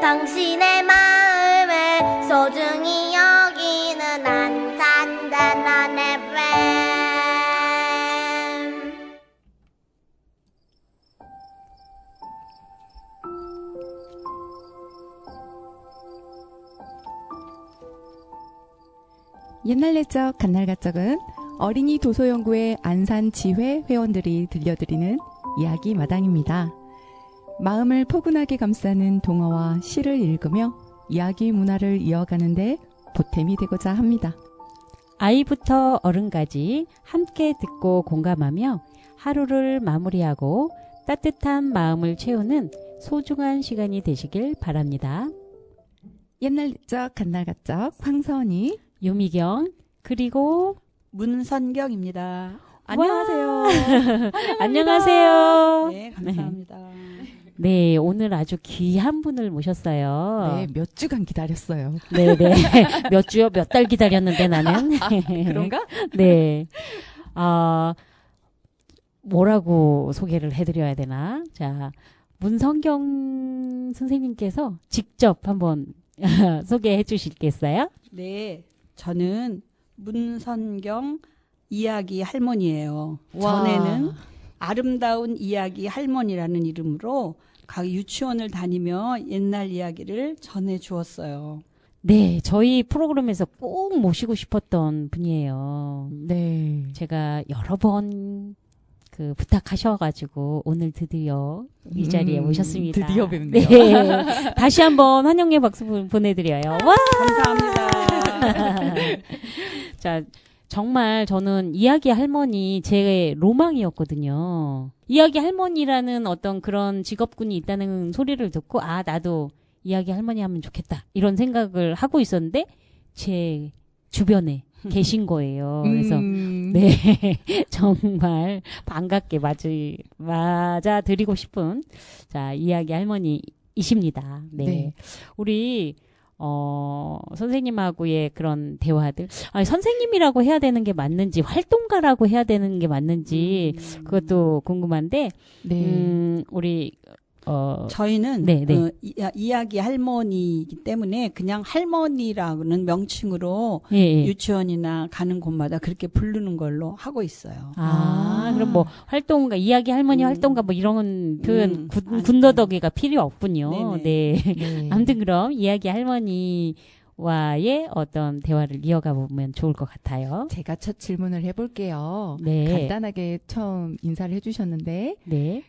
당신의 마음을 소중히 여기는 안산단한 FM. 옛날 옛적 갓날갓적은 어린이 도서연구회 안산지회 회원들이 들려드리는 이야기 마당입니다. 마음을 포근하게 감싸는 동화와 시를 읽으며 이야기 문화를 이어가는데 보탬이 되고자 합니다. 아이부터 어른까지 함께 듣고 공감하며 하루를 마무리하고 따뜻한 마음을 채우는 소중한 시간이 되시길 바랍니다. 옛날 옛적 갓날갓적 황선희, 유미경, 그리고 문선경입니다. 안녕하세요. 안녕하세요. 네, 감사합니다. 네, 오늘 아주 귀한 분을 모셨어요. 네, 몇 주간 기다렸어요. 네네. 몇 주요? 몇 달 기다렸는데 나는. 그런가? 네. 뭐라고 소개를 해드려야 되나? 자, 문성경 선생님께서 직접 한번 소개해 주시겠어요? 네, 저는 문선경 이야기 할머니예요. 와. 전에는 아름다운 이야기 할머니라는 이름으로 각 유치원을 다니며 옛날 이야기를 전해 주었어요. 네, 저희 프로그램에서 꼭 모시고 싶었던 분이에요. 네. 제가 여러 번 부탁하셔가지고 오늘 드디어 이 자리에 모셨습니다. 드디어 뵙네요. 네. 다시 한번 환영의 박수 보내드려요. 와! 감사합니다. 자, 정말 저는 이야기 할머니 제 로망이었거든요. 이야기 할머니라는 어떤 그런 직업군이 있다는 소리를 듣고 나도 이야기 할머니 하면 좋겠다 이런 생각을 하고 있었는데 제 주변에 계신 거예요. 그래서 네, 정말 반갑게 맞아 드리고 싶은 자 이야기 할머니이십니다. 네, 네. 우리 선생님하고의 그런 대화들, 선생님이라고 해야 되는 게 맞는지, 활동가라고 해야 되는 게 맞는지, 그것도 궁금한데, 네. 우리, 저희는 네, 네. 이야기 할머니이기 때문에 그냥 할머니라는 명칭으로 예, 예. 유치원이나 가는 곳마다 그렇게 부르는 걸로 하고 있어요. 그럼 뭐, 활동가, 이야기 할머니 활동가 뭐 이런 표현, 군더더기가 필요 없군요. 네네. 네. 네. 아무튼 그럼, 이야기 할머니와의 어떤 대화를 이어가 보면 좋을 것 같아요. 제가 첫 질문을 해볼게요. 네. 간단하게 처음 인사를 해주셨는데, 네.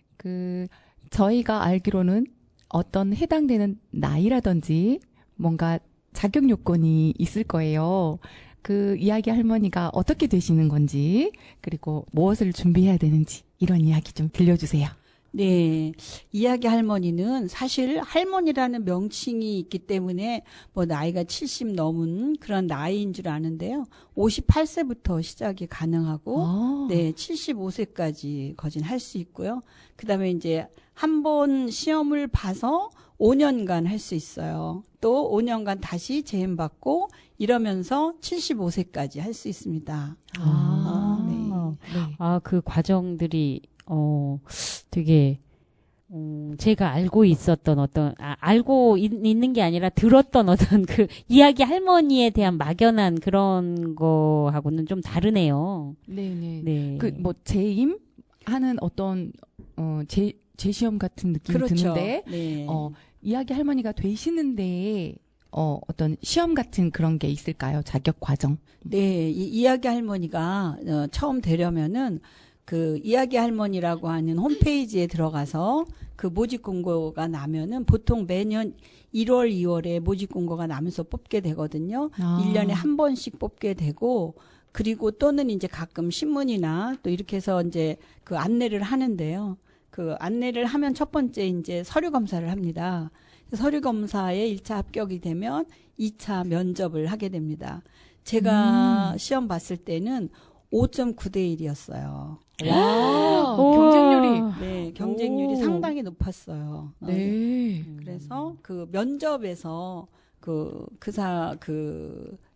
저희가 알기로는 어떤 해당되는 나이라든지 뭔가 자격 요건이 있을 거예요. 그 이야기 할머니가 어떻게 되시는 건지, 그리고 무엇을 준비해야 되는지, 이런 이야기 좀 들려주세요. 네. 이야기 할머니는 사실 할머니라는 명칭이 있기 때문에 뭐 나이가 70 넘은 그런 나이인 줄 아는데요. 58세부터 시작이 가능하고, 네, 75세까지 거진 할 수 있고요. 그 다음에 이제 한 번 시험을 봐서 5년간 할 수 있어요. 또 5년간 다시 재임받고 이러면서 75세까지 할 수 있습니다. 네. 그 과정들이, 되게, 제가 알고 있었던 알고 있는 게 아니라 들었던 어떤 그 이야기 할머니에 대한 막연한 그런 거하고는 좀 다르네요. 네네. 네. 재임하는 어떤, 재시험 같은 느낌이 그렇죠. 드는데, 네. 이야기 할머니가 되시는데, 어떤 시험 같은 그런 게 있을까요? 자격 과정? 네, 이야기 할머니가 처음 되려면은 그 이야기 할머니라고 하는 홈페이지에 들어가서 그 모집 공고가 나면은 보통 매년 1월, 2월에 모집 공고가 나면서 뽑게 되거든요. 1년에 한 번씩 뽑게 되고, 그리고 또는 이제 가끔 신문이나 또 이렇게 해서 이제 그 안내를 하는데요. 그 안내를 하면 첫 번째 이제 서류 검사를 합니다. 서류 검사에 1차 합격이 되면 2차 면접을 하게 됩니다. 제가 시험 봤을 때는 5.9대 1이었어요. 경쟁률이. 네, 경쟁률이 상당히 높았어요. 네. 그래서 그 면접에서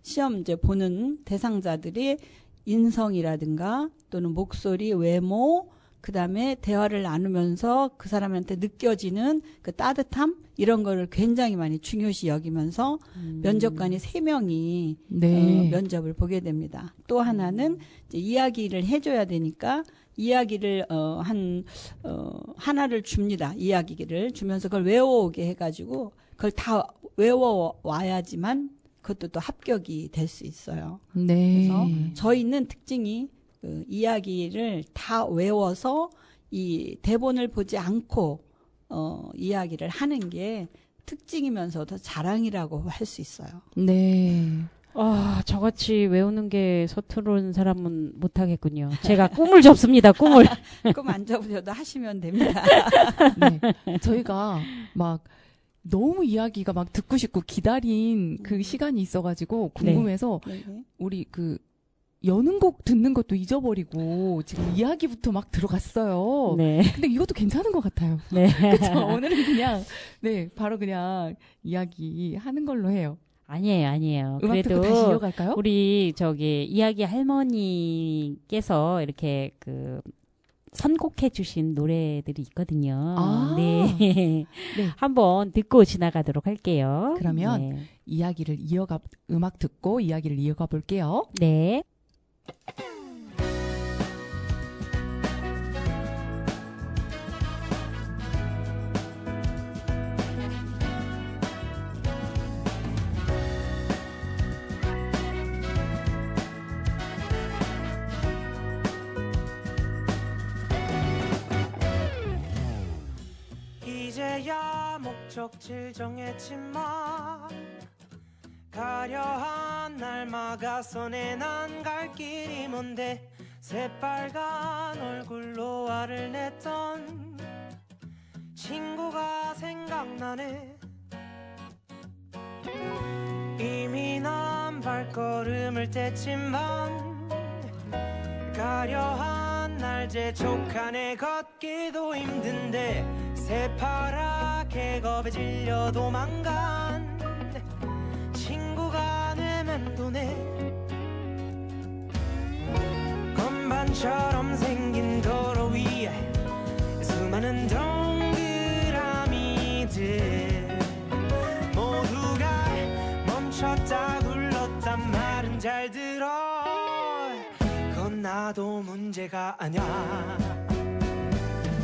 시험 이제 보는 대상자들이 인성이라든가 또는 목소리, 외모, 그다음에 대화를 나누면서 그 사람한테 느껴지는 그 따뜻함 이런 거를 굉장히 많이 중요시 여기면서 면접관이 3명이 네. 면접을 보게 됩니다. 또 하나는 이제 이야기를 해줘야 되니까 이야기를 하나를 줍니다. 이야기를 주면서 그걸 외워오게 해가지고 그걸 다 외워와야지만 그것도 또 합격이 될 수 있어요. 네. 그래서 저희는 특징이 그 이야기를 다 외워서 이 대본을 보지 않고 이야기를 하는 게 특징이면서도 자랑이라고 할 수 있어요. 네. 아, 저같이 외우는 게 서투른 사람은 못하겠군요. 제가 꿈을 접습니다, 꿈을. 꿈 안 접으셔도 하시면 됩니다. 네. 저희가 막 너무 이야기가 막 듣고 싶고 기다린 그 시간이 있어가지고 궁금해서 네. 우리 그 여는 곡 듣는 것도 잊어버리고 지금 이야기부터 막 들어갔어요. 네. 근데 이것도 괜찮은 것 같아요. 네. 그렇죠. 오늘은 그냥 네 바로 그냥 이야기 하는 걸로 해요. 아니에요. 음악 듣고 다시 그래도 이어갈까요? 우리 저기 이야기 할머니께서 이렇게 그 선곡해 주신 노래들이 있거든요. 아. 네. 네. 한번 듣고 지나가도록 할게요. 그러면 네. 이야기를 음악 듣고 이야기를 이어가 볼게요. 네. 이제야 목적지 정했지만 가려한 날 막아서 내 난 갈 길이 뭔데 새빨간 얼굴로 화를 냈던 친구가 생각나네. 이미 난 발걸음을 뗐지만 가려한 날 재촉하네. 걷기도 힘든데 새파랗게 겁에 질려 도망간 친구가 내 맴도네. 건반처럼 생긴 도로 위에 수많은 동그라미들 모두가 멈췄다 굴렀단 말은 잘 들어. 그건 나도 문제가 아냐.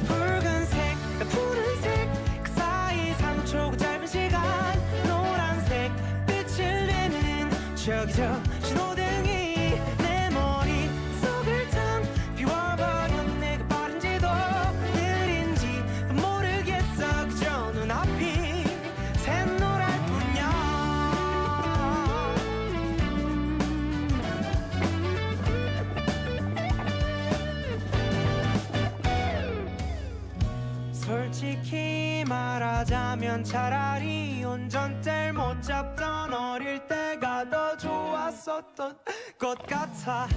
붉은색 푸른색 그 사이 3초 그 짧은 시간 노란색 빛을 내는 저기 저 신호등이 내 머릿속을 탕 비워버려. 내가 빠른지도 느린지도 모르겠어. 그저 눈앞이 샛노랄 뿐이야. 솔직히 말하자면 차라리 운전대를 못 잡던 어릴 때가 더 좋았었던 것 같아.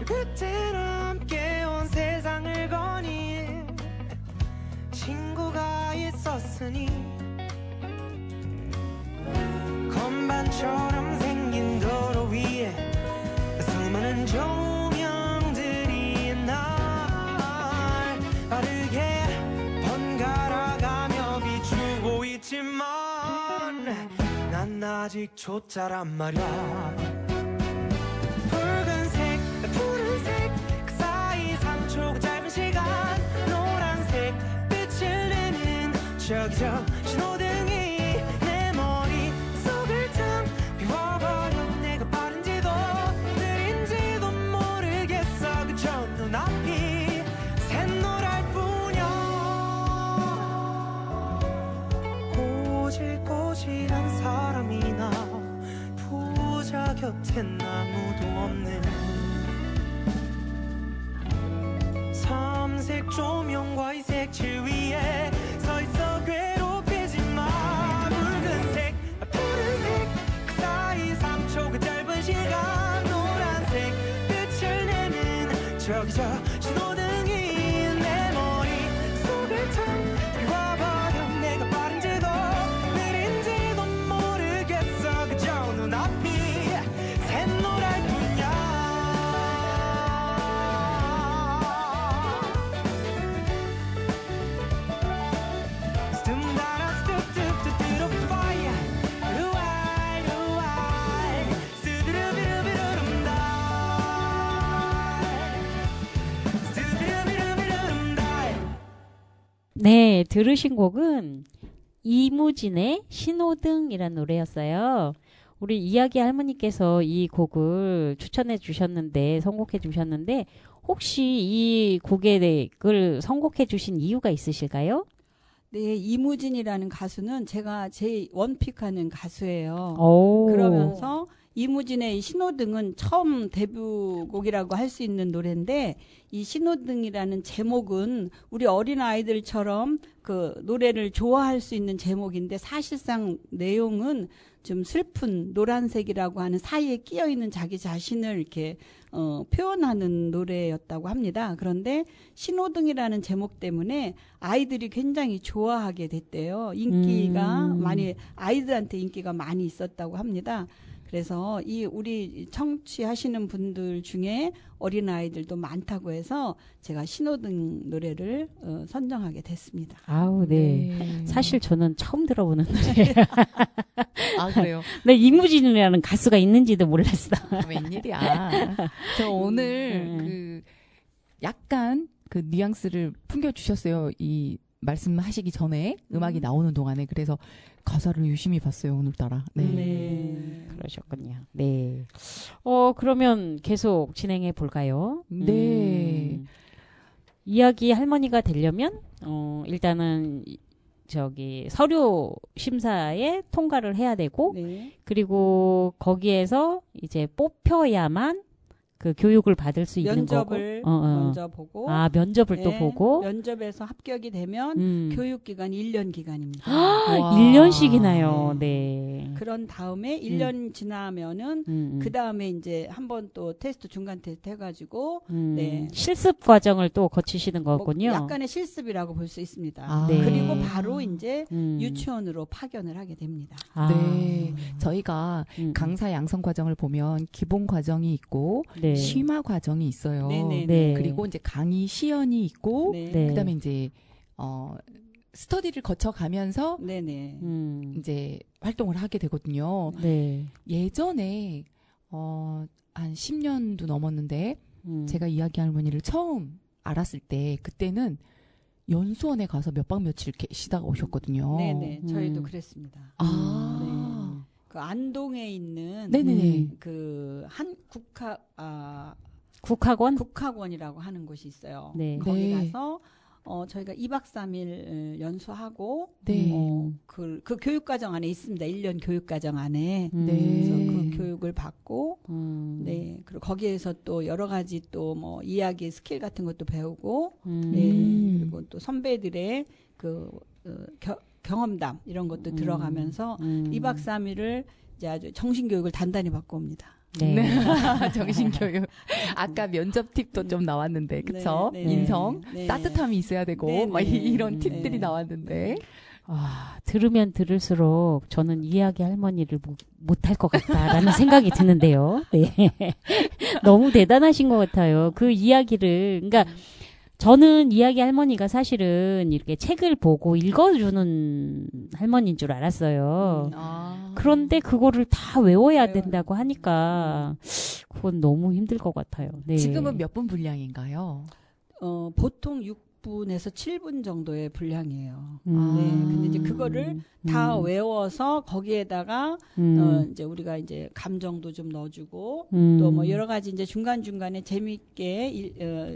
그때는 함께 온 세상을 거닌 친구가 있었으니 건반처럼 생긴 도로 위에 수많은 조명들이 날 빠르게 번갈아가며 비추고 있지만 난 아직 초짜란 말야. 붉은색 푸른색 그 사이 3초 그 짧은 시간 노란색 빛을 내는 저기 저 신호등이 내 머릿속을 탕 비워버려. 내가 빠른지도 느린지도 모르겠어. 그저 눈앞이 샛노랄 뿐이야. 꼬질꼬질한 사람이나 부자 곁엔 아무도 없는 삼색 조명과 이 색칠 위에 서있어 괴롭히지 마. 붉은색 푸른색 그 사이 3초 그 짧은 시간 노란색 빛을 내는 저기 저 신호등이 내 머릿속을 탕 비워버려. 내가 빠른지도 느린지도 모르겠어. 그저 눈앞이 샛노랄 뿐이야. 네, 들으신 곡은 이무진의 신호등이라는 노래였어요. 우리 이야기 할머니께서 이 곡을 추천해 주셨는데, 선곡해 주셨는데, 혹시 이 곡을 선곡해 주신 이유가 있으실까요? 네, 이무진이라는 가수는 제가 제일 원픽하는 가수예요. 오. 그러면서 이무진의 이 신호등은 처음 데뷔곡이라고 할 수 있는 노래인데, 이 신호등이라는 제목은 우리 어린 아이들처럼 그 노래를 좋아할 수 있는 제목인데, 사실상 내용은 좀 슬픈 노란색이라고 하는 사이에 끼어 있는 자기 자신을 이렇게 표현하는 노래였다고 합니다. 그런데 신호등이라는 제목 때문에 아이들이 굉장히 좋아하게 됐대요. 인기가 많이, 아이들한테 인기가 많이 있었다고 합니다. 그래서 이 우리 청취하시는 분들 중에 어린 아이들도 많다고 해서 제가 신호등 노래를 선정하게 됐습니다. 아우, 네. 사실 저는 처음 들어보는 노래예요. 아, 그래요? 네, 이무진이라는 가수가 있는지도 몰랐어. 웬일이야. 저 오늘 약간 그 뉘앙스를 풍겨주셨어요. 이 말씀하시기 전에 음악이 나오는 동안에. 그래서 가사를 유심히 봤어요, 오늘따라. 네. 그러셨군요. 네. 그러면 계속 진행해 볼까요? 네. 이야기 할머니가 되려면, 일단은, 서류 심사에 통과를 해야 되고, 네. 그리고 거기에서 이제 뽑혀야만 그 교육을 받을 수 있는 거고. 면접을 먼저 보고. 면접을 또 보고. 면접에서 합격이 되면 교육기간 1년 기간입니다. 1년씩이나요. 네. 그런 다음에 1년 지나면은 그 다음에 이제 한번 또 테스트, 중간 테스트 해가지고 네. 실습 과정을 또 거치시는 거군요. 약간의 실습이라고 볼 수 있습니다. 아. 네. 그리고 바로 이제 유치원으로 파견을 하게 됩니다. 네. 저희가 강사 양성 과정을 보면 기본 과정이 있고, 네. 심화 과정이 있어요. 네네. 네. 그리고 이제 강의 시연이 있고, 네. 네. 그다음에 이제 스터디를 거쳐가면서 네네. 이제 활동을 하게 되거든요. 네. 예전에 한 10년도 넘었는데 제가 이야기 할머니를 처음 알았을 때 그때는 연수원에 가서 몇 박 며칠 계시다가 오셨거든요. 네네. 저희도 그랬습니다. 아. 네. 그 안동에 있는 네네네. 그 한 국학원? 국학원이라고 하는 곳이 있어요. 네. 거기 네. 가서 저희가 2박 3일 연수하고 네. 그 교육과정 안에 있습니다. 1년 교육과정 안에. 네. 그래서 그 교육을 받고 네. 그리고 거기에서 또 여러 가지 또 뭐 이야기 스킬 같은 것도 배우고 네. 그리고 또 선배들의 그 경험담 이런 것도 들어가면서 2박 3일을 이제 아주 정신교육을 단단히 받고 옵니다. 네. 정신교육. 아까 면접 팁도 좀 나왔는데, 그쵸? 네, 네, 인성, 네. 따뜻함이 있어야 되고, 네, 막 네. 이런 팁들이 네. 나왔는데. 들으면 들을수록 저는 이야기 할머니를 못할 것 같다라는 생각이 드는데요. 네. 너무 대단하신 것 같아요. 그 이야기를, 그러니까 저는 이야기 할머니가 사실은 이렇게 책을 보고 읽어주는 할머니인 줄 알았어요. 그런데 그거를 다 외워야 된다고 하니까 그건 너무 힘들 것 같아요. 네. 지금은 몇 분 분량인가요? 보통 6분에서 7분 정도의 분량이에요. 네. 아. 근데 이제 그거를 다 외워서 거기에다가 이제 우리가 이제 감정도 좀 넣어주고 또 뭐 여러 가지 이제 중간중간에 재미있게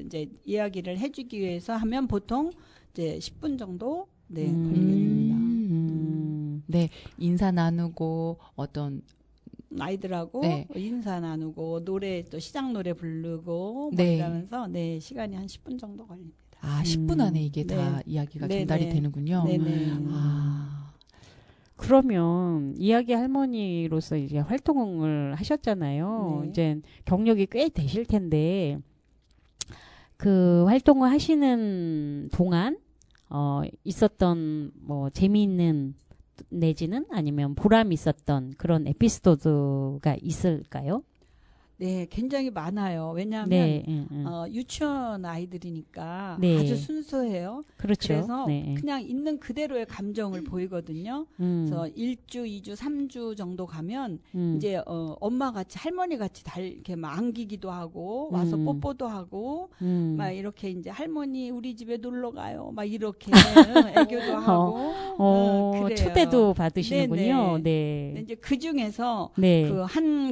이제 이야기를 해주기 위해서 하면 보통 이제 10분 정도 네, 걸리게 됩니다. 네, 인사 나누고 어떤 아이들하고 네. 인사 나누고 노래 또 시작 노래 부르고 뭐 네. 이러면서 네, 시간이 한 10분 정도 걸립니다. 10분 안에 이게 네. 다 이야기가 네, 전달이 네. 되는군요. 네네. 그러면 이야기 할머니로서 이제 활동을 하셨잖아요. 네. 이제 경력이 꽤 되실 텐데 그 활동을 하시는 동안 있었던 뭐 재미있는 내지는 아니면 보람 있었던 그런 에피소드가 있을까요? 네, 굉장히 많아요. 왜냐하면 네, 유치원 아이들이니까 네. 아주 순수해요. 그렇죠. 그래서 네. 그냥 있는 그대로의 감정을 보이거든요. 그래서 1주, 2주, 3주 정도 가면 이제 엄마 같이 할머니 같이 이렇게 막 안기기도 하고 와서 뽀뽀도 하고 막 이렇게 이제 할머니 우리 집에 놀러 가요. 막 이렇게 애교도 하고 그래요. 초대도 받으시는군요. 네네. 네. 근데 이제 그 중에서 네.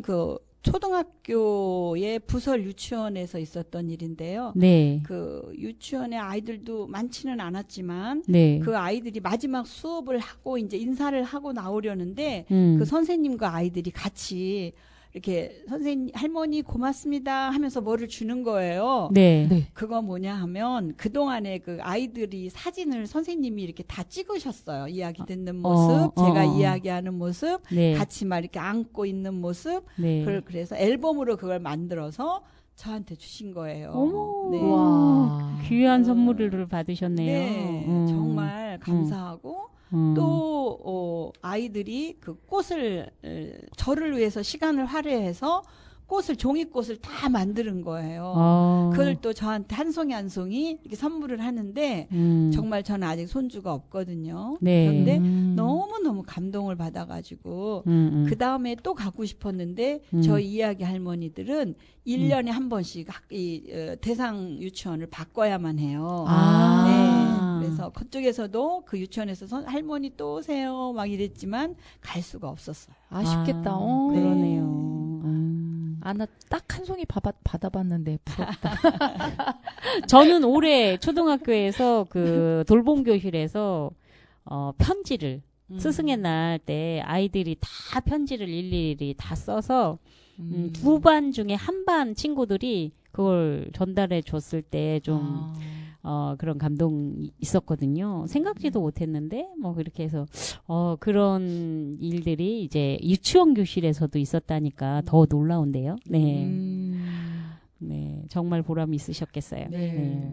그 초등학교의 부설 유치원에서 있었던 일인데요. 네. 그 유치원의 아이들도 많지는 않았지만 네. 그 아이들이 마지막 수업을 하고 이제 인사를 하고 나오려는데 그 선생님과 아이들이 같이 이렇게 선생님 할머니 고맙습니다 하면서 뭐를 주는 거예요. 네. 네. 그거 뭐냐 하면 그동안에 그 아이들이 사진을 선생님이 이렇게 다 찍으셨어요. 이야기 듣는 모습, 제가 이야기하는 모습, 네. 같이 막 이렇게 안고 있는 모습. 네. 그래서 앨범으로 그걸 만들어서 저한테 주신 거예요. 어머. 네. 와. 귀한 선물을 받으셨네요. 네, 정말 감사하고 또 아이들이 그 꽃을 저를 위해서 시간을 할애해서 종이꽃을 다 만드는 거예요. 그걸 또 저한테 한 송이 한 송이 이렇게 선물을 하는데 정말 저는 아직 손주가 없거든요. 네. 그런데 너무너무 감동을 받아가지고 그 다음에 또 가고 싶었는데 저희 이야기 할머니들은 1년에 한 번씩 대상 유치원을 바꿔야만 해요. 네. 그래서 그쪽에서도 그 유치원에서 할머니 또 오세요 막 이랬지만 갈 수가 없었어요. 아쉽겠다. 그러네요. 나 딱 한 송이 받아봤는데 부럽다. 저는 올해 초등학교에서 그 돌봄교실에서 편지를 스승의 날 때 아이들이 다 편지를 일일이 다 써서 두 반 중에 한 반 친구들이 그걸 전달해 줬을 때 좀 그런 감동이 있었거든요. 생각지도 못했는데, 뭐, 그렇게 해서, 그런 일들이 이제 유치원 교실에서도 있었다니까 더 놀라운데요. 네. 네. 정말 보람이 있으셨겠어요. 네.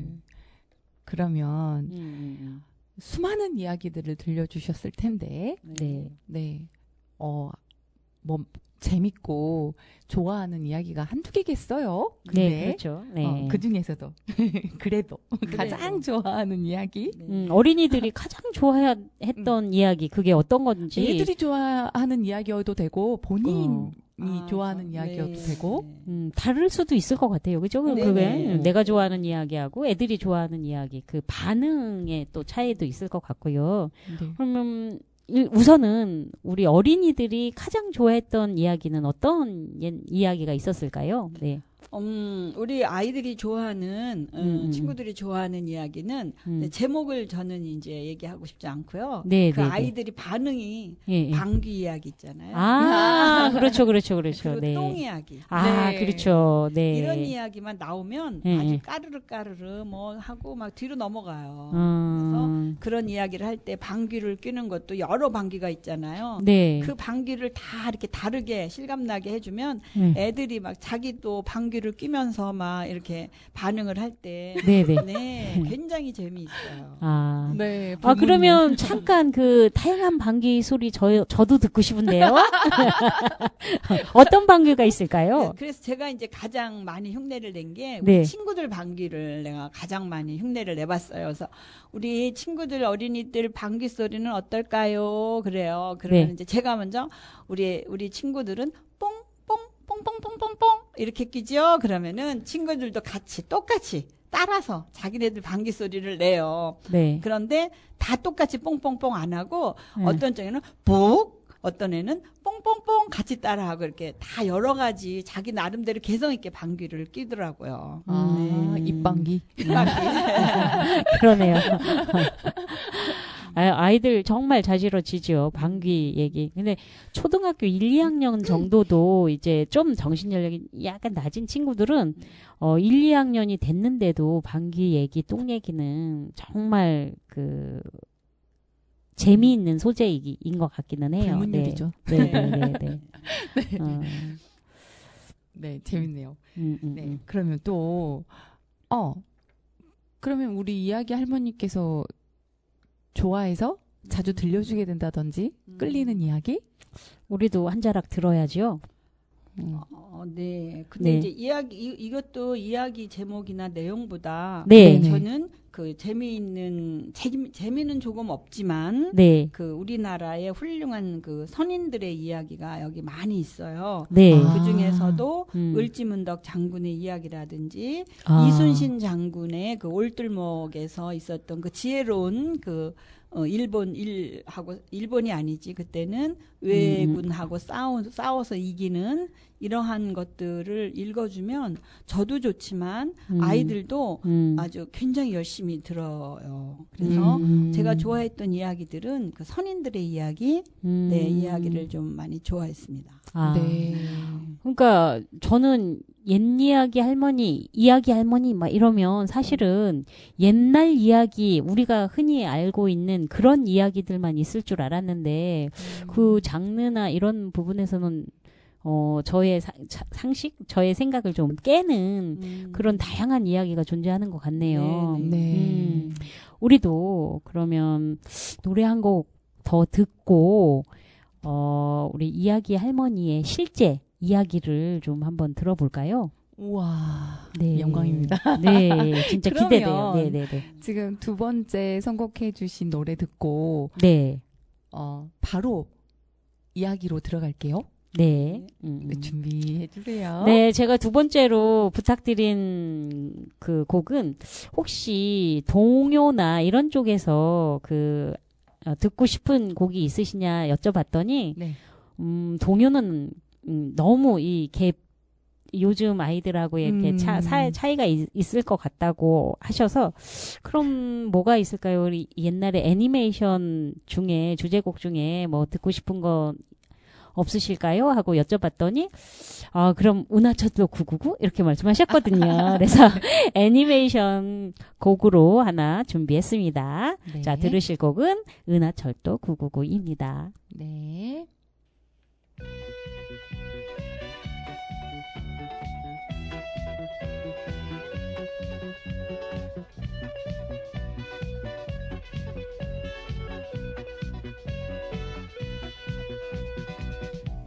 그러면, 수많은 이야기들을 들려주셨을 텐데, 네. 재밌고 좋아하는 이야기가 한두 개겠어요. 네, 그렇죠. 네. 그 중에서도 그래도 가장 좋아하는 이야기. 어린이들이 가장 좋아했던 이야기 그게 어떤 건지. 애들이 좋아하는 이야기여도 되고 본인이 좋아하는 이야기여도 되고. 다를 수도 있을 것 같아요. 그죠? 네네. 그게 내가 좋아하는 이야기하고 애들이 좋아하는 이야기 그 반응에 또 차이도 있을 것 같고요. 네. 그러면 우선은 우리 어린이들이 가장 좋아했던 이야기는 어떤 이야기가 있었을까요? 네. 우리 아이들이 좋아하는 친구들이 좋아하는 이야기는 제목을 저는 이제 얘기하고 싶지 않고요. 네, 그 네, 아이들이 반응이 예, 예. 방귀 이야기 있잖아요. 그렇죠. 그리고 네. 똥 이야기. 네. 그렇죠. 네. 이런 이야기만 나오면 예, 아주 예. 까르르 뭐 하고 막 뒤로 넘어가요. 음. 그래서 그런 이야기를 할 때 방귀를 뀌는 것도 여러 방귀가 있잖아요. 네. 그 방귀를 다 이렇게 다르게 실감나게 해주면 애들이 막 자기도 방귀를 뀌면서 막 이렇게 반응을 할 때 네네. 굉장히 재미있어요. 네. 그러면 잠깐 그 다양한 방귀 소리 저도 듣고 싶은데요. 어떤 방귀가 있을까요? 그래서 제가 이제 가장 많이 흉내를 낸 게 우리 네. 친구들 방귀를 내가 가장 많이 흉내를 내봤어요. 그래서 우리 친구들 어린이들 방귀 소리는 어떨까요? 그래요. 그러면 네. 이제 제가 먼저 우리 친구들은 뽕뽕뽕뽕뽕뽕 이렇게 끼죠. 그러면은 친구들도 같이 똑같이 따라서 자기네들 방귀 소리를 내요. 네. 그런데 다 똑같이 뽕뽕뽕 안 하고 어떤 쪽에는 푹 어떤 애는 뽕뽕뽕 같이 따라하고 이렇게 다 여러 가지 자기 나름대로 개성 있게 방귀를 끼더라고요. 입방귀. 그러네요. 아이들 정말 자지러지죠. 방귀 얘기. 근데 초등학교 1, 2학년 정도도 이제 좀 정신연령이 약간 낮은 친구들은 1, 2학년이 됐는데도 방귀 얘기, 똥 얘기는 정말 그 재미있는 소재인 것 같기는 해요. 불문율이죠. 네. 네, 재밌네요. 네, 그러면 또 그러면 우리 이야기 할머니께서 좋아해서 자주 들려주게 된다든지 끌리는 이야기? 우리도 한 자락 들어야죠. 네. 근데 네. 이제 이것도 이야기 제목이나 내용보다 네. 저는 그 재미는 조금 없지만 네. 그 우리나라의 훌륭한 그 선인들의 이야기가 여기 많이 있어요. 네. 아. 그 중에서도 음. 을지문덕 장군의 이야기라든지 아. 이순신 장군의 그 올들목에서 있었던 그 지혜로운 그 일본이 아니지 그때는 왜군하고 싸워서 이기는 이러한 것들을 읽어주면 저도 좋지만 아이들도 아주 굉장히 열심히 들어요. 그래서 제가 좋아했던 이야기들은 그 선인들의 이야기, 네, 이야기를 좀 많이 좋아했습니다. 아. 네. 그러니까 저는 옛 이야기 할머니 막 이러면 사실은 옛날 이야기 우리가 흔히 알고 있는 그런 이야기들만 있을 줄 알았는데 그 장르나 이런 부분에서는 저의 상식, 저의 생각을 좀 깨는 그런 다양한 이야기가 존재하는 것 같네요. 네, 네. 우리도 그러면 노래 한 곡 더 듣고 우리 이야기 할머니의 실제 이야기를 좀 한번 들어볼까요? 우와. 네. 영광입니다. 네, 진짜 그러면 기대돼요. 네, 네, 네. 지금 두 번째 선곡해주신 노래 듣고, 네, 바로 이야기로 들어갈게요. 네. 네, 준비해주세요. 네, 제가 두 번째로 부탁드린 그 곡은 혹시 동요나 이런 쪽에서 듣고 싶은 곡이 있으시냐 여쭤봤더니, 네. 동요는 너무 요즘 아이들하고 이렇게 차이가 있을 것 같다고 하셔서, 그럼 뭐가 있을까요? 우리 옛날에 애니메이션 중에, 주제곡 중에 뭐 듣고 싶은 거 없으실까요? 하고 여쭤봤더니, 그럼 은하철도 999? 이렇게 말씀하셨거든요. 그래서 애니메이션 곡으로 하나 준비했습니다. 네. 자, 들으실 곡은 은하철도 999입니다. 네.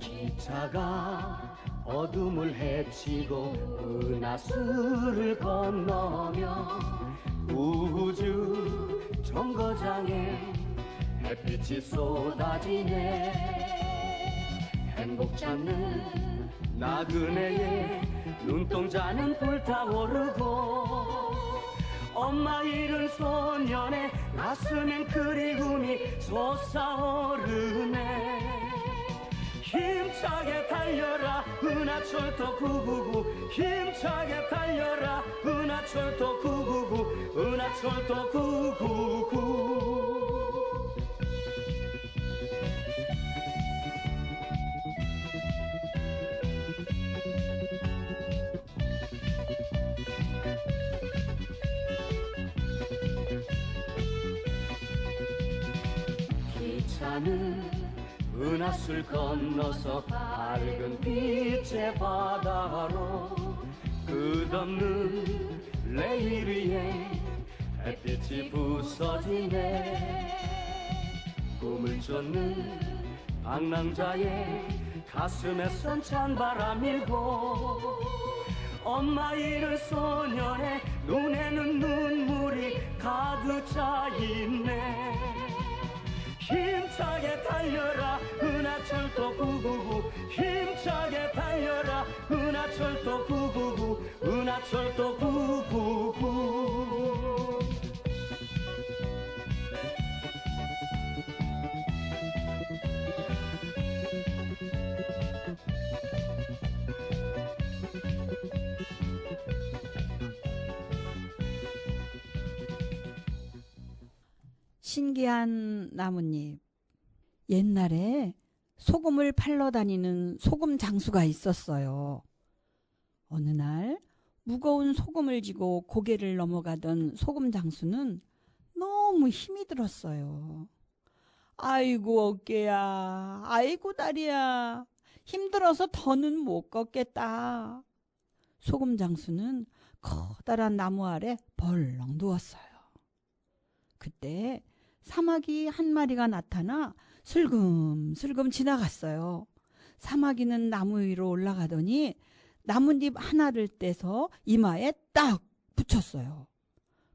기차가 어둠을 헤치고 은하수를 건너며 우주 정거장에 햇빛이 쏟아지네. 행복 찾는 나그네의 눈동자는 불타오르고 엄마 잃은 소년의 가슴엔 그리움이 솟아오르네. 힘차게 달려라 은하철도 999 힘차게 달려라 은하철도 999 은하철도 999 기차는 은하수를 건너서 밝은 빛의 바다로 끝없는 레일 위에 햇빛이 부서지네. 꿈을 쫓는 방랑자의 가슴에선 찬바람 일고 엄마 잃은 소년의 눈에는 눈물이 가득 차있네. 힘차게 달려라 은하철도 999 힘차게 달려라 은하철도 999 은하철도 999 신기한 나뭇잎. 옛날에 소금을 팔러 다니는 소금 장수가 있었어요. 어느 날 무거운 소금을 지고 고개를 넘어가던 소금 장수는 너무 힘이 들었어요. 아이고 어깨야, 아이고 다리야, 힘들어서 더는 못 걷겠다. 소금 장수는 커다란 나무 아래 벌렁 누웠어요. 그때 사마귀 한 마리가 나타나 슬금슬금 지나갔어요. 사마귀는 나무 위로 올라가더니 나뭇잎 하나를 떼서 이마에 딱 붙였어요.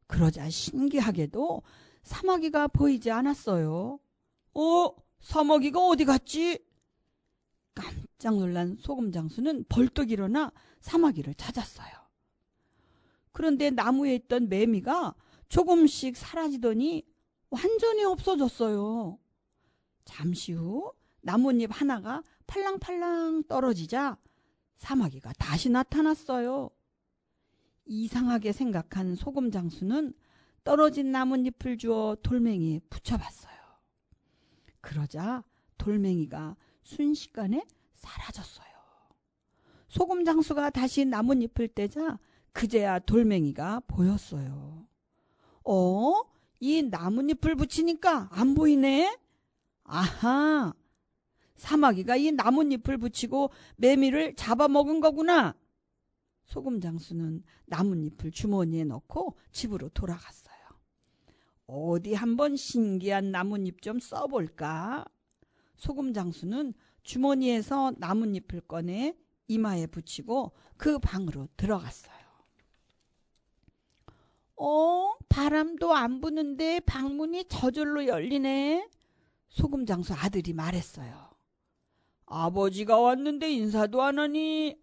그러자 신기하게도 사마귀가 보이지 않았어요. 사마귀가 어디 갔지? 깜짝 놀란 소금장수는 벌떡 일어나 사마귀를 찾았어요. 그런데 나무에 있던 매미가 조금씩 사라지더니 완전히 없어졌어요. 잠시 후 나뭇잎 하나가 팔랑팔랑 떨어지자 사마귀가 다시 나타났어요. 이상하게 생각한 소금장수는 떨어진 나뭇잎을 주워 돌멩이에 붙여봤어요. 그러자 돌멩이가 순식간에 사라졌어요. 소금장수가 다시 나뭇잎을 떼자 그제야 돌멩이가 보였어요. 이 나뭇잎을 붙이니까 안 보이네? 아하! 사마귀가 이 나뭇잎을 붙이고 매미를 잡아먹은 거구나. 소금장수는 나뭇잎을 주머니에 넣고 집으로 돌아갔어요. 어디 한번 신기한 나뭇잎 좀 써볼까? 소금장수는 주머니에서 나뭇잎을 꺼내 이마에 붙이고 그 방으로 들어갔어요. 바람도 안 부는데 방문이 저절로 열리네. 소금장수 아들이 말했어요. 아버지가 왔는데 인사도 안 하니?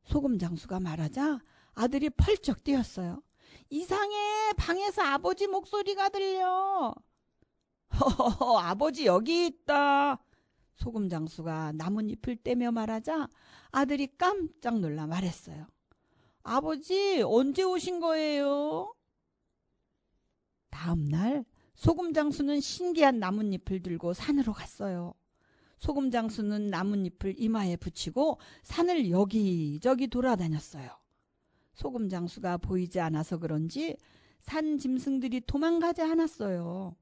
소금장수가 말하자 아들이 펄쩍 뛰었어요. 이상해, 방에서 아버지 목소리가 들려. 허허허, 아버지 여기 있다. 소금장수가 나뭇잎을 떼며 말하자 아들이 깜짝 놀라 말했어요. 아버지 언제 오신 거예요? 다음 날 소금장수는 신기한 나뭇잎을 들고 산으로 갔어요. 소금장수는 나뭇잎을 이마에 붙이고 산을 여기저기 돌아다녔어요. 소금장수가 보이지 않아서 그런지 산 짐승들이 도망가지 않았어요.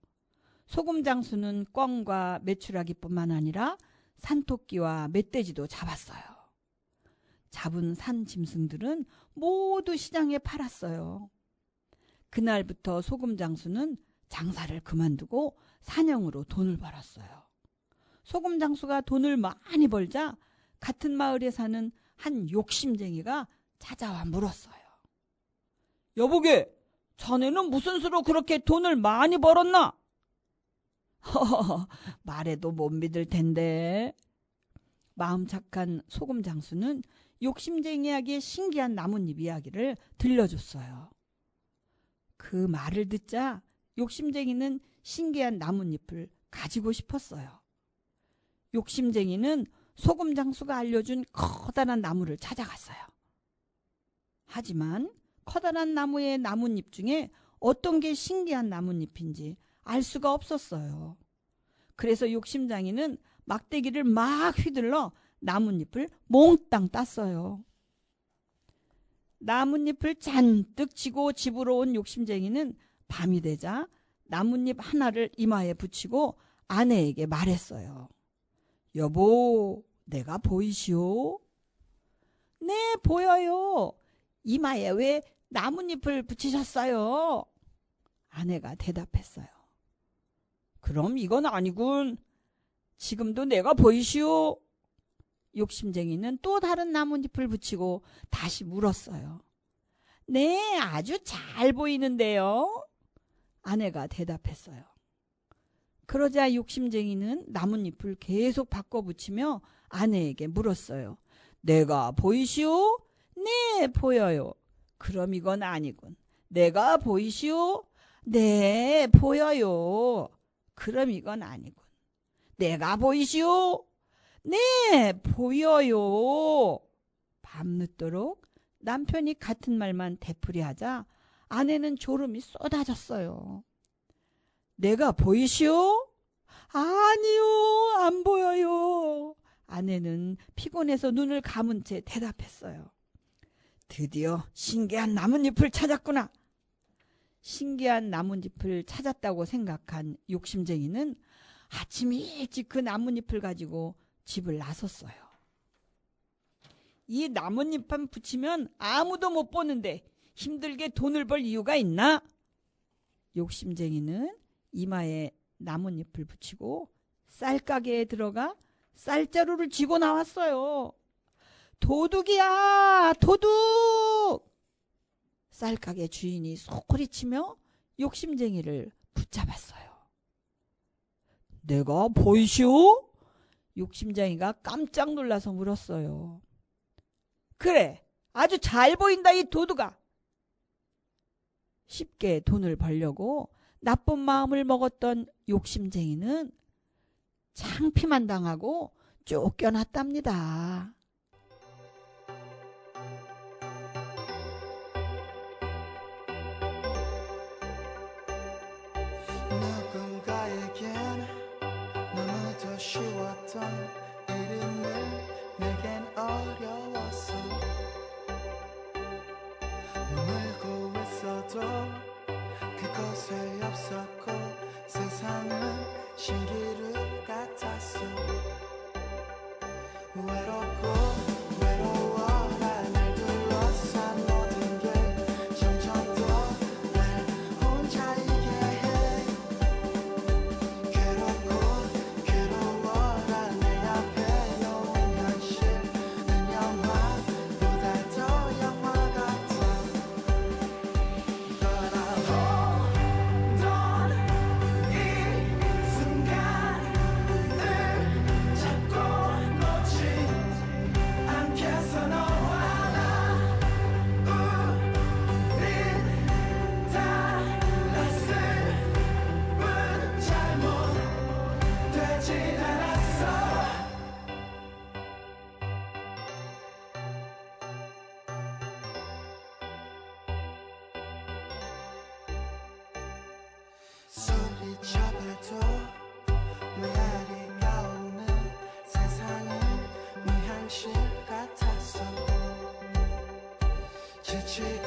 소금장수는 꿩과 메추라기뿐만 아니라 산토끼와 멧돼지도 잡았어요. 잡은 산 짐승들은 모두 시장에 팔았어요. 그날부터 소금장수는 장사를 그만두고 사냥으로 돈을 벌었어요. 소금장수가 돈을 많이 벌자 같은 마을에 사는 한 욕심쟁이가 찾아와 물었어요. 여보게, 자네는 무슨 수로 그렇게 돈을 많이 벌었나? 허허허, 말해도 못 믿을 텐데. 마음 착한 소금장수는 욕심쟁이에게 신기한 나뭇잎 이야기를 들려줬어요. 그 말을 듣자 욕심쟁이는 신기한 나뭇잎을 가지고 싶었어요. 욕심쟁이는 소금장수가 알려준 커다란 나무를 찾아갔어요. 하지만 커다란 나무의 나뭇잎 중에 어떤 게 신기한 나뭇잎인지 알 수가 없었어요. 그래서 욕심쟁이는 막대기를 막 휘둘러 나뭇잎을 몽땅 땄어요. 나뭇잎을 잔뜩 쥐고 집으로 온 욕심쟁이는 밤이 되자 나뭇잎 하나를 이마에 붙이고 아내에게 말했어요. 여보, 내가 보이시오? 네, 보여요. 이마에 왜 나뭇잎을 붙이셨어요? 아내가 대답했어요. 그럼 이건 아니군. 지금도 내가 보이시오? 욕심쟁이는 또 다른 나뭇잎을 붙이고 다시 물었어요. 네, 아주 잘 보이는데요. 아내가 대답했어요. 그러자 욕심쟁이는 나뭇잎을 계속 바꿔 붙이며 아내에게 물었어요. 내가 보이시오? 네, 보여요. 그럼 이건 아니군. 내가 보이시오? 네, 보여요. 그럼 이건 아니군. 내가 보이시오? 네, 보여요. 밤늦도록 남편이 같은 말만 되풀이하자 아내는 졸음이 쏟아졌어요. 내가 보이시오? 아니요, 안 보여요. 아내는 피곤해서 눈을 감은 채 대답했어요. 드디어 신기한 나뭇잎을 찾았구나. 신기한 나뭇잎을 찾았다고 생각한 욕심쟁이는 아침 일찍 그 나뭇잎을 가지고 집을 나섰어요. 이 나뭇잎만 붙이면 아무도 못 보는데 힘들게 돈을 벌 이유가 있나? 욕심쟁이는 이마에 나뭇잎을 붙이고 쌀가게에 들어가 쌀자루를 쥐고 나왔어요. 도둑이야, 도둑! 쌀가게 주인이 소리치며 욕심쟁이를 붙잡았어요. 내가 보이시오? 욕심쟁이가 깜짝 놀라서 물었어요. 그래, 아주 잘 보인다 이 도둑아. 쉽게 돈을 벌려고 나쁜 마음을 먹었던 욕심쟁이는 창피만 당하고 쫓겨났답니다. 누군가에겐 너무도 쉬웠던 이름을 내겐 어려웠어. 머물고 있어도 그곳에 없었고 세상은 신기루 같았어. 외롭고 외로워라 날 둘러싼 모든 게 점점 더 날 혼자이게 해. 괴롭고 괴로워라 내 앞에 놓인 현실은 영화보다 더 영화 같아. 떠나보던 이 순간을 잡고 놓지 않겠어. 너와 나 우린 달랐을 뿐 잘못되진 않았어. 소리쳐봐도 메아리가 오는 세상은 무현실 같았어. 지치고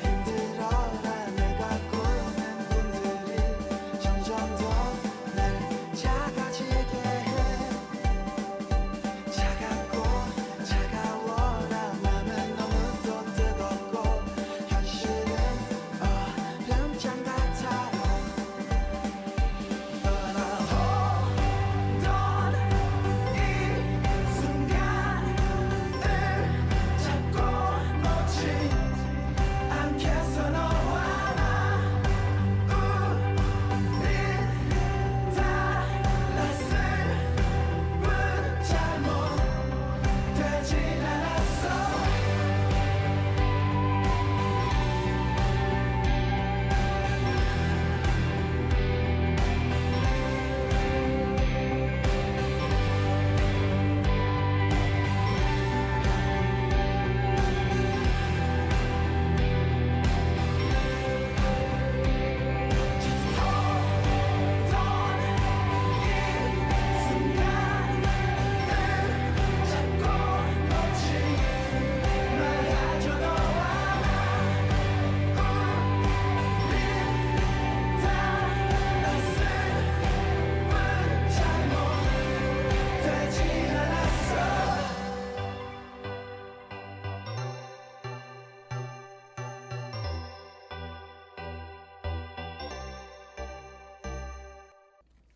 힘들어라 내가 꾸는 꿈들이 점점 더 날 작아지게 해. 차갑고 차가워라 맘은 너무 또 뜨겁고 현실은 얼음장 같아. 떠나보던 이 순간을 잡고 놓지 않겠어. 너와 나 우린 달랐을 뿐 잘못되진 않았어.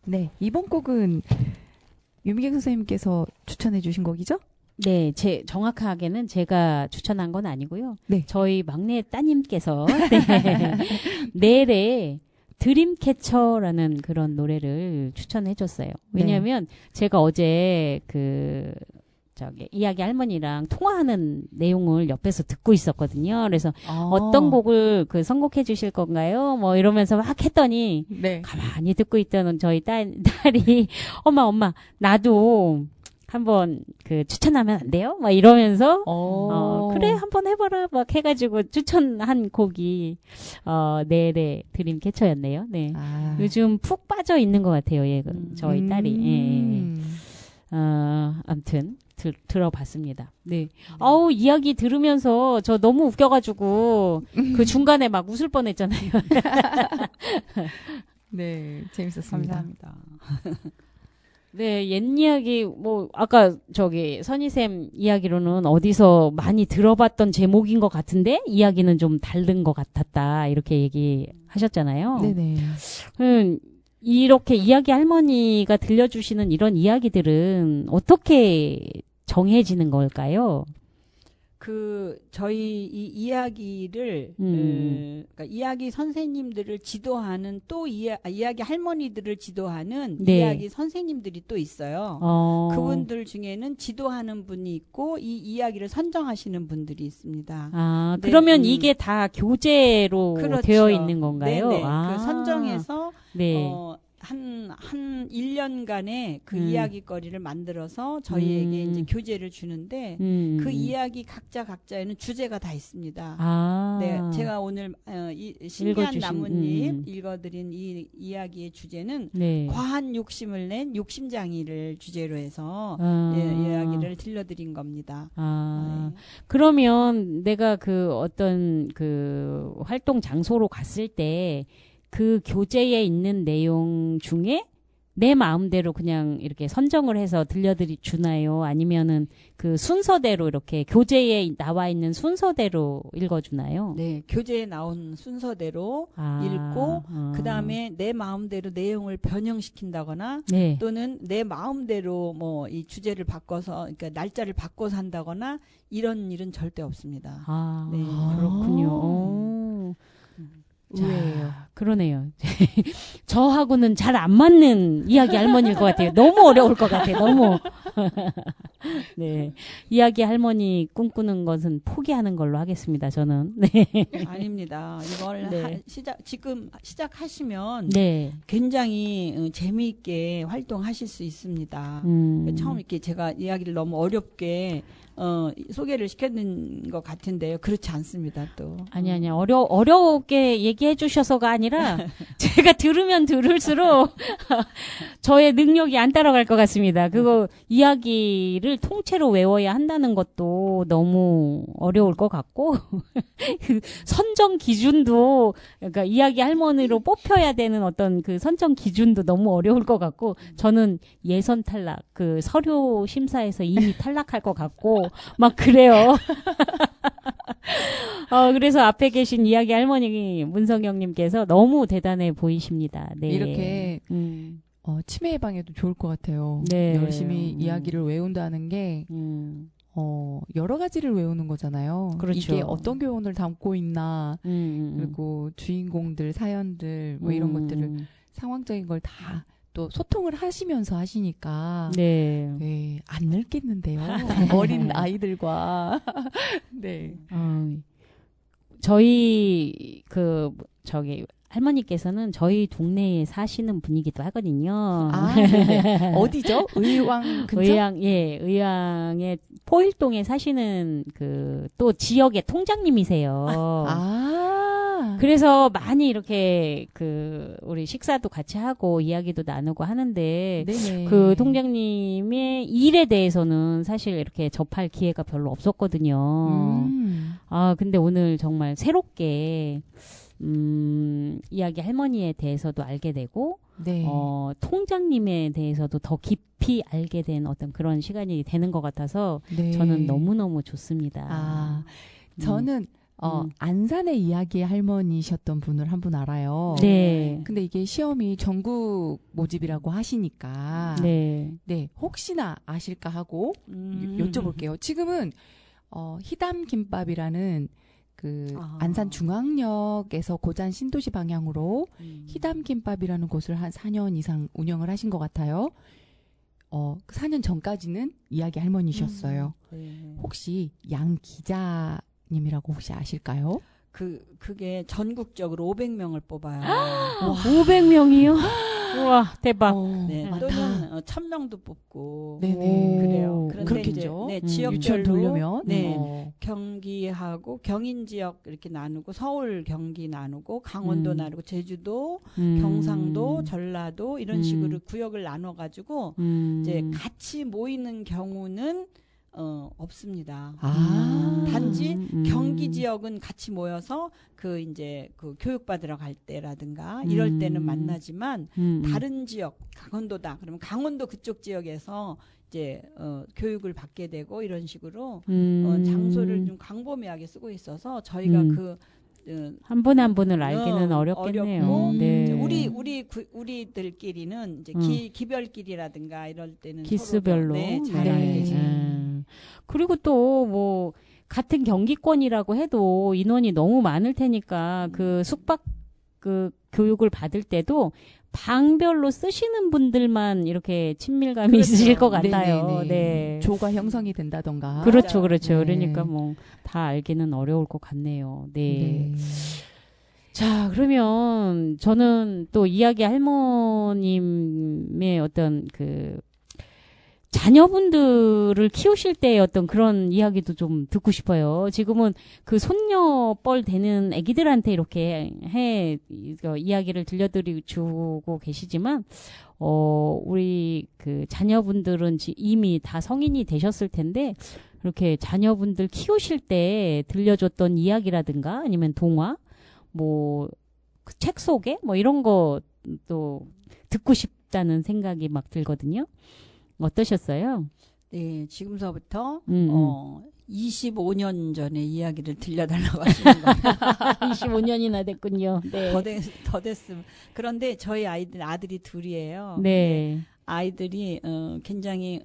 네, 이번 곡은 유미경 선생님께서 추천해 주신 곡이죠? 네, 정확하게는 제가 추천한 건 아니고요. 네. 저희 막내 따님께서 내래 드림캐쳐라는 그런 노래를 추천해 줬어요. 왜냐하면 제가 어제 이야기 할머니랑 통화하는 내용을 옆에서 듣고 있었거든요. 그래서 어떤 곡을 선곡해 주실 건가요? 뭐 이러면서 막 했더니 네. 가만히 듣고 있던 저희 딸이 엄마 나도 한번 추천하면 안 돼요? 막 이러면서 그래 한번 해봐라 막 해가지고 추천한 곡이 내래 드림캐쳐였네요. 네. 요즘 푹 빠져 있는 것 같아요. 저희 딸이. 아무튼 들어봤습니다. 네. 이야기 들으면서 저 너무 웃겨가지고 그 중간에 막 웃을 뻔했잖아요. 네, 재밌었습니다. 감사합니다. 네, 옛 이야기, 아까 선희쌤 이야기로는 어디서 많이 들어봤던 제목인 것 같은데, 이야기는 좀 다른 것 같았다, 이렇게 얘기하셨잖아요. 네네. 이렇게 이야기 할머니가 들려주시는 이런 이야기들은 어떻게 정해지는 걸까요? 저희 이 이야기를, 그러니까 이야기 선생님들을 지도하는 또 이야기 할머니들을 지도하는 네. 이야기 선생님들이 또 있어요. 그분들 중에는 지도하는 분이 있고 이 이야기를 선정하시는 분들이 있습니다. 아, 네, 그러면 이게 다 교재로 그렇죠. 되어 있는 건가요? 네네. 아. 그 선정해서 네. 한 1년간의 그 이야기거리를 만들어서 저희에게 이제 교재를 주는데 그 이야기 각자에는 주제가 다 있습니다. 아. 네, 제가 오늘 이 신기한 읽어주신, 나뭇잎 읽어드린 이 이야기의 주제는 네. 과한 욕심을 낸 욕심장이를 주제로 해서 이야기를 들려드린 겁니다. 아. 네. 그러면 내가 그 어떤 그 활동 장소로 갔을 때 그 교재에 있는 내용 중에 내 마음대로 그냥 이렇게 선정을 해서 주나요? 아니면은 그 순서대로 이렇게 교재에 나와 있는 순서대로 읽어주나요? 네, 교재에 나온 순서대로 읽고 그 다음에 내 마음대로 내용을 변형시킨다거나 네. 또는 내 마음대로 뭐 이 주제를 바꿔서 그러니까 날짜를 바꿔서 한다거나 이런 일은 절대 없습니다. 아, 네. 그렇군요. 오. 의외예요. 그러네요. 저하고는 잘 안 맞는 이야기 할머니일 것 같아요. 너무 어려울 것 같아요. 너무. 네. 이야기 할머니 꿈꾸는 것은 포기하는 걸로 하겠습니다. 저는. 네. 아닙니다. 이걸 네. 지금 시작하시면 네. 굉장히 재미있게 활동하실 수 있습니다. 처음 이렇게 제가 이야기를 너무 어렵게 소개를 시켰는 것 같은데요. 그렇지 않습니다. 또 아니 어렵게 얘기해 주셔서가 아니라 제가 들으면 들을수록 저의 능력이 안 따라갈 것 같습니다. 그거 이야기를 통째로 외워야 한다는 것도 너무 어려울 것 같고 그 선정 기준도 그러니까 이야기 할머니로 뽑혀야 되는 어떤 그 선정 기준도 너무 어려울 것 같고 저는 예선 탈락 그 서류 심사에서 이미 탈락할 것 같고 막 그래요. 그래서 앞에 계신 이야기 할머니 문성경님께서 너무 대단해 보이십니다. 네. 이렇게 치매 예방에도 좋을 것 같아요. 네. 열심히 이야기를 외운다는 게 여러 가지를 외우는 거잖아요. 그렇죠. 이게 어떤 교훈을 담고 있나 그리고 주인공들 사연들 뭐 이런 것들을 상황적인 걸 다 또 소통을 하시면서 하시니까 네. 네, 안 늙겠는데요. 어린 아이들과 네. 저희 할머니께서는 저희 동네에 사시는 분이기도 하거든요. 아, 네. 어디죠? 의왕 근처? 의왕의 포일동에 사시는 그 또 지역의 통장님이세요. 그래서 많이 이렇게 우리 식사도 같이 하고 이야기도 나누고 하는데 네네. 그 통장님의 일에 대해서는 사실 이렇게 접할 기회가 별로 없었거든요. 근데 오늘 정말 새롭게 이야기 할머니에 대해서도 알게 되고 네. 통장님에 대해서도 더 깊이 알게 된 어떤 그런 시간이 되는 것 같아서 네. 저는 너무너무 좋습니다. 저는 안산의 이야기 할머니셨던 분을 한 분 알아요. 네. 근데 이게 시험이 전국 모집이라고 하시니까 네. 네, 혹시나 아실까 하고 여쭤볼게요. 지금은 희담 김밥이라는 안산 중앙역에서 고잔 신도시 방향으로 희담 김밥이라는 곳을 한 4년 이상 운영을 하신 것 같아요. 4년 전까지는 이야기 할머니셨어요. 네. 혹시 양 기자님이라고 혹시 아실까요? 그게 전국적으로 500명을 뽑아요. 500명이요? 우와, 대박. 네, 많다. 또는 1000명도 뽑고 네네. 그래요. 그런데 그렇겠죠. 이제, 유치원 지역별로 돌려면 네, 경기하고 경인 지역 이렇게 나누고 서울 경기 나누고 강원도 나누고 제주도 경상도 전라도 이런 식으로 구역을 나눠 가지고 이제 같이 모이는 경우는 없습니다. 단지 경기 지역은 같이 모여서 이제 교육받으러 갈 때라든가 이럴 때는 만나지만 다른 지역 강원도다 그러면 강원도 그쪽 지역에서 이제 교육을 받게 되고 이런 식으로 장소를 좀 광범위하게 쓰고 있어서 저희가 한 분 한 분을 알기는 어렵겠네요. 어렵고 네. 이제 우리들끼리는 이제 기별끼리라든가 이럴 때는 기수별로 서로 잘 네. 알지. 그리고 또 뭐 같은 경기권이라고 해도 인원이 너무 많을 테니까 그 숙박 그 교육을 받을 때도 방별로 쓰시는 분들만 이렇게 친밀감이 그렇죠. 있으실 것 같아요. 네네네. 네. 조가 형성이 된다던가. 그렇죠, 그렇죠. 네. 그러니까 뭐 다 알기는 어려울 것 같네요. 네. 네. 자, 그러면 저는 또 이야기 할머님의 어떤 그 자녀분들을 키우실 때의 어떤 그런 이야기도 좀 듣고 싶어요. 지금은 그 손녀뻘 되는 아기들한테 이렇게 이야기를 들려주고 계시지만, 우리 그 자녀분들은 이미 다 성인이 되셨을 텐데, 이렇게 자녀분들 키우실 때 들려줬던 이야기라든가 아니면 동화, 뭐, 그 책 소개? 뭐 이런 거 또 듣고 싶다는 생각이 막 들거든요. 어떠셨어요? 네, 지금서부터 25년 25년 전의 이야기를 들려달라고 하시는 거예요. 25년이나 됐군요. 네. 더 됐으면. 그런데 저희 아들이 둘이에요. 네. 아이들이 굉장히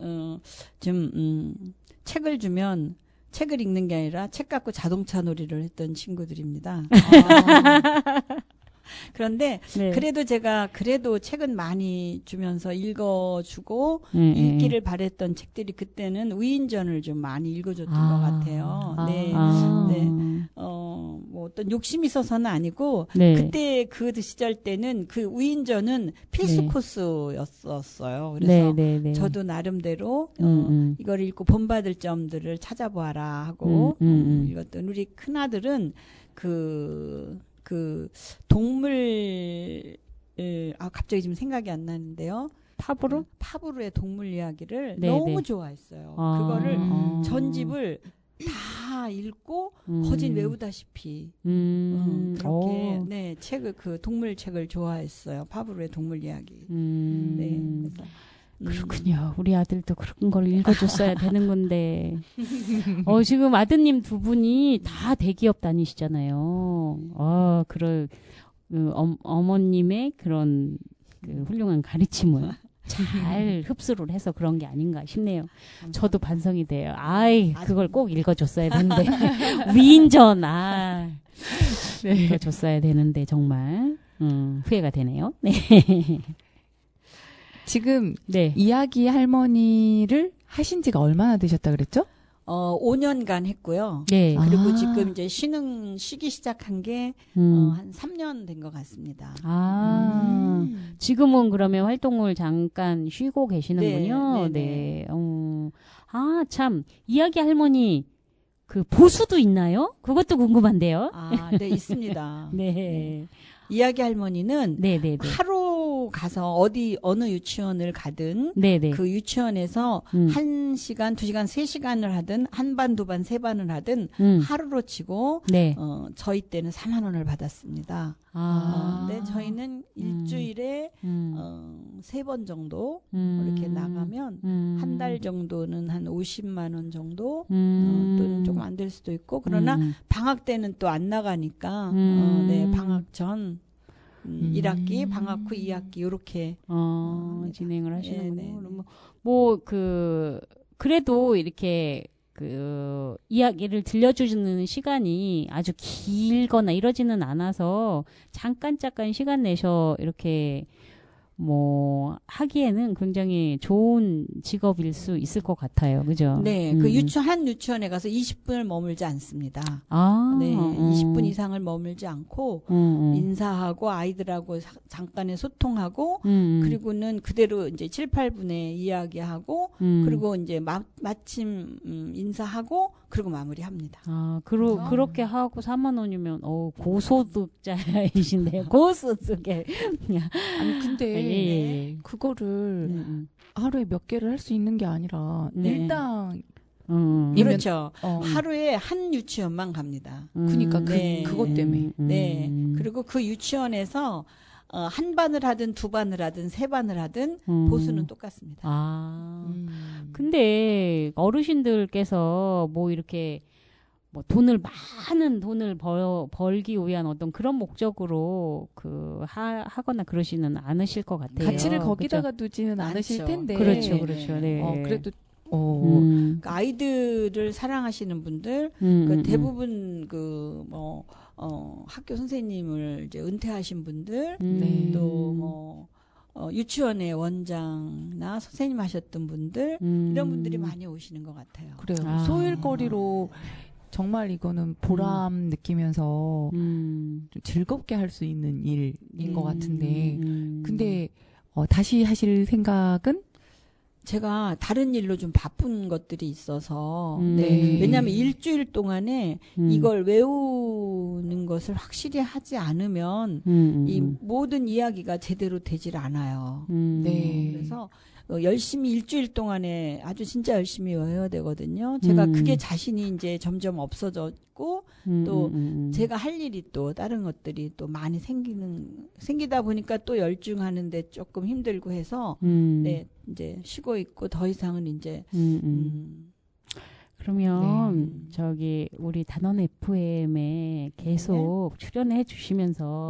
책을 주면 책을 읽는 게 아니라 책 갖고 자동차 놀이를 했던 친구들입니다. 그런데 네. 그래도 제가 책은 많이 주면서 읽어주고 네, 읽기를 바랬던 책들이 그때는 위인전을 좀 많이 읽어줬던 것 같아요. 네. 네. 뭐 어떤 욕심이 있어서는 아니고 네. 그때 그 시절 때는 그 위인전은 필수 네. 코스였었어요. 그래서 네. 저도 나름대로 이걸 읽고 본받을 점들을 찾아보아라 하고 읽었던 우리 큰아들은 그 동물 갑자기 지금 생각이 안 나는데요. 파브르의 동물 이야기를 네, 너무 네. 좋아했어요. 아. 그거를 전집을 다 읽고 거진 외우다시피 그렇게 네 책을 그 동물 책을 좋아했어요. 파브르의 동물 이야기. 네. 그래서 그렇군요. 우리 아들도 그런 걸 읽어줬어야 되는 건데. 지금 아드님 두 분이 다 대기업 다니시잖아요. 어머님의 그런 그 훌륭한 가르침을 잘 흡수를 해서 그런 게 아닌가 싶네요. 저도 반성이 돼요. 그걸 꼭 읽어줬어야 되는데. 위인전, 네. 읽어줬어야 되는데, 정말. 후회가 되네요. 네. 지금 네. 이야기 할머니를 하신 지가 얼마나 되셨다 그랬죠? 5년간 했고요. 네. 그리고 지금 이제 쉬기 시작한 게 한 3년 된 것 같습니다. 지금은 그러면 활동을 잠깐 쉬고 계시는군요. 네. 참, 이야기 할머니, 그 보수도 있나요? 그것도 궁금한데요. 네, 있습니다. 네. 이야기 할머니는 네네네. 하루 가서 어느 유치원을 가든 네네. 그 유치원에서 1시간, 2시간, 3시간을 하든 한 반, 두 반, 세 반을 하든 하루로 치고 네. 저희 때는 4만 원을 받았습니다. 근데 저희는 일주일에 3번 정도 이렇게 나가면 한 달 정도는 한 50만 원 정도 또는 조금 안 될 수도 있고 그러나 방학 때는 또 안 나가니까 네, 방학 전 1학기, 방학 후 2학기 이렇게 진행을 하시는군요. 네. 그래도 이렇게 이야기를 들려주는 시간이 아주 길거나 이러지는 않아서 잠깐 시간 내셔 이렇게 하기에는 굉장히 좋은 직업일 수 있을 것 같아요. 그죠? 네. 한 유치원에 가서 20분을 머물지 않습니다. 네. 20분 이상을 머물지 않고, 인사하고, 아이들하고 잠깐의 소통하고, 그리고는 그대로 이제 7, 8분에 이야기하고, 그리고 이제 마침 인사하고, 그리고 마무리합니다. 그렇게 하고 4만 원이면, 고소득자이신데요. 고소득에. 아니, 근데, 예. 그거를 하루에 몇 개를 할 수 있는 게 아니라, 일당. 그렇죠. 하루에 한 유치원만 갑니다. 그러니까 네. 그것 때문에. 네. 그리고 그 유치원에서 한 반을 하든 두 반을 하든 세 반을 하든 보수는 똑같습니다. 근데 어르신들께서 이렇게 뭐 많은 돈을 벌기 위한 어떤 그런 목적으로 하거나 그러시는 않으실 것 같아요. 가치를 거기다가 두지는 않으실 많죠. 텐데. 그렇죠, 그렇죠. 네. 그래도 그러니까 아이들을 사랑하시는 분들, 그 대부분 학교 선생님을 이제 은퇴하신 분들, 네. 또 유치원의 원장나 선생님 하셨던 분들, 이런 분들이 많이 오시는 것 같아요. 그래요. 아. 소일거리로 정말 이거는 보람 느끼면서 좀 즐겁게 할 수 있는 일인 것 같은데. 근데 다시 하실 생각은? 제가 다른 일로 좀 바쁜 것들이 있어서, 네. 왜냐하면 일주일 동안에 이걸 외우는 것을 확실히 하지 않으면 이 모든 이야기가 제대로 되질 않아요. 네. 그래서 열심히 일주일 동안에 아주 진짜 열심히 외워야 되거든요. 제가 그게 자신이 이제 점점 없어졌고 또 제가 할 일이 또 다른 것들이 또 많이 생기다 보니까 또 열중하는데 조금 힘들고 해서 네, 이제 쉬고 있고 더 이상은 이제 그러면 저기 우리 단원 FM에 계속 출연해 주시면서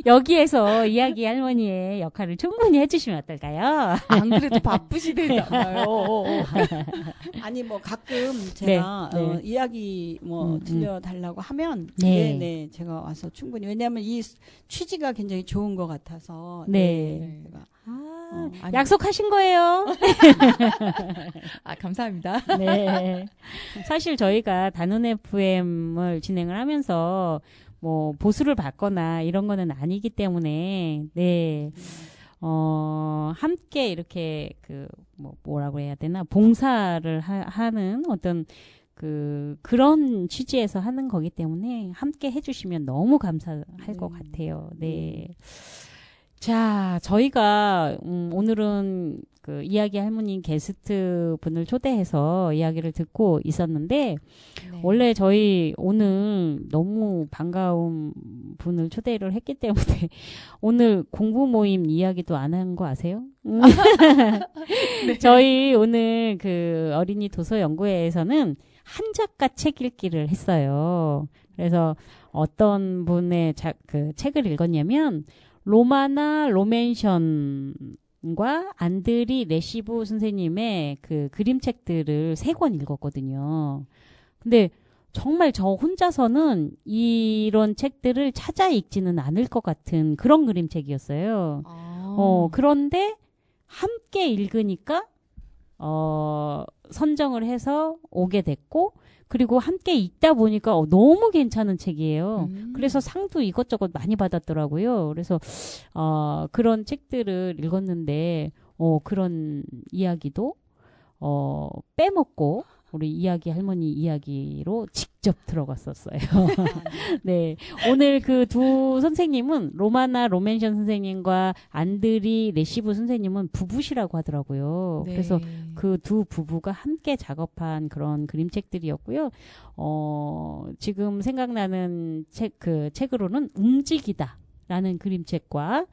여기에서 이야기 할머니의 역할을 충분히 해주시면 어떨까요? 안 그래도 바쁘시대잖아요. 아니 뭐 가끔 제가 네. 이야기 뭐 들려달라고 하면 네. 네, 제가 와서 충분히 왜냐하면 이 취지가 굉장히 좋은 것 같아서 네. 제가 아니, 약속하신 거예요. 감사합니다. 네. 사실 저희가 단원 FM을 진행을 하면서 뭐 보수를 받거나 이런 거는 아니기 때문에 네. 함께 이렇게 뭐라고 해야 되나 봉사를 하는 어떤 그런 취지에서 하는 거기 때문에 함께 해주시면 너무 감사할 것 같아요. 네. 자, 저희가 오늘은 이야기 할머니 게스트 분을 초대해서 이야기를 듣고 있었는데 네. 원래 저희 오늘 너무 반가운 분을 초대를 했기 때문에 오늘 공부 모임 이야기도 안 한 거 아세요? 네. 저희 오늘 어린이 도서 연구회에서는 한 작가 책 읽기를 했어요. 그래서 어떤 분의 책을 읽었냐면 로마나 로멘션과 안드리 레시브 선생님의 그림책들을 3권 읽었거든요. 근데 정말 저 혼자서는 이런 책들을 찾아 읽지는 않을 것 같은 그런 그림책이었어요. 그런데 함께 읽으니까 선정을 해서 오게 됐고 그리고 함께 읽다 보니까 너무 괜찮은 책이에요. 그래서 상도 이것저것 많이 받았더라고요. 그래서 그런 책들을 읽었는데 그런 이야기도 빼먹고 우리 이야기 할머니 이야기로 직접 들어갔었어요. 네. 오늘 그 두 선생님은 로마나 로멘션 선생님과 안드리 레시브 선생님은 부부시라고 하더라고요. 네. 그래서 그 두 부부가 함께 작업한 그런 그림책들이었고요. 지금 생각나는 책으로는 움직이다라는 그림책과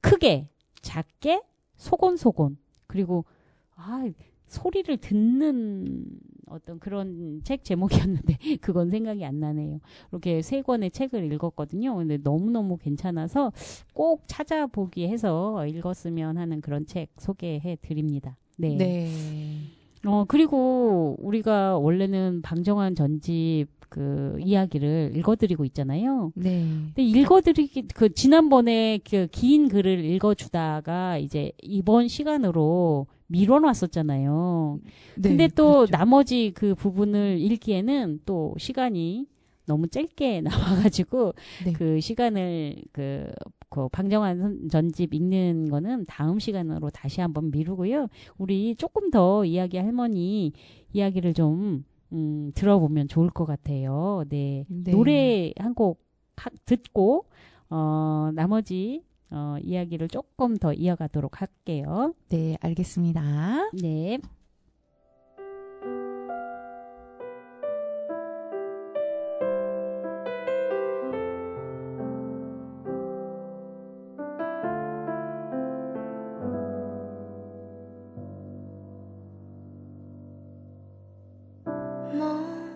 크게, 작게, 소곤소곤 그리고 소리를 듣는 어떤 그런 책 제목이었는데 그건 생각이 안 나네요. 이렇게 3권의 책을 읽었거든요. 근데 너무너무 괜찮아서 꼭 찾아보기 해서 읽었으면 하는 그런 책 소개해 드립니다. 네. 네. 그리고 우리가 원래는 방정환 전집 이야기를 읽어드리고 있잖아요. 네. 근데 지난번에 긴 글을 읽어주다가 이제 이번 시간으로 미뤄놨었잖아요. 네, 근데 또 그렇죠. 나머지 그 부분을 읽기에는 또 시간이 너무 짧게 나와가지고 네. 그 시간을 방정환 전집 읽는 거는 다음 시간으로 다시 한번 미루고요. 우리 조금 더 이야기 할머니 이야기를 좀 들어보면 좋을 것 같아요. 네. 네. 노래 한 곡 듣고 나머지 이야기를 조금 더 이어가도록 할게요. 네, 알겠습니다. 네. 뭐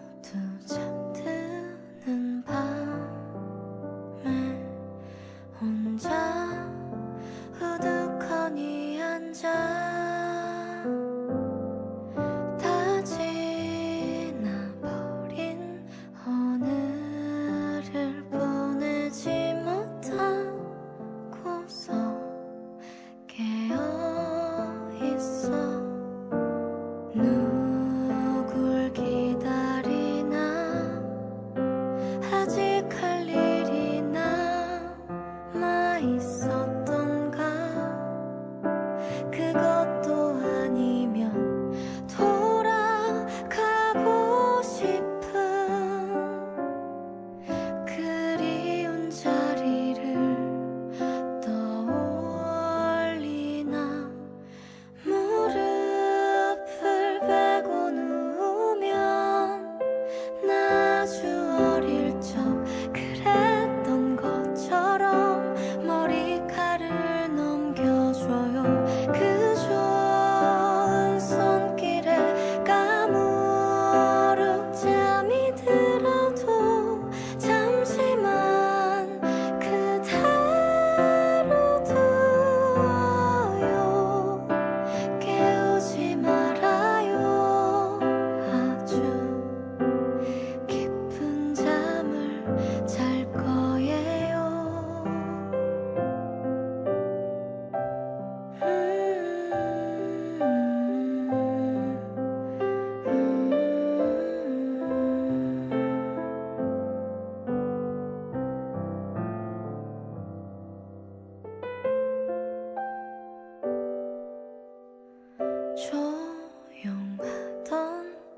조용하던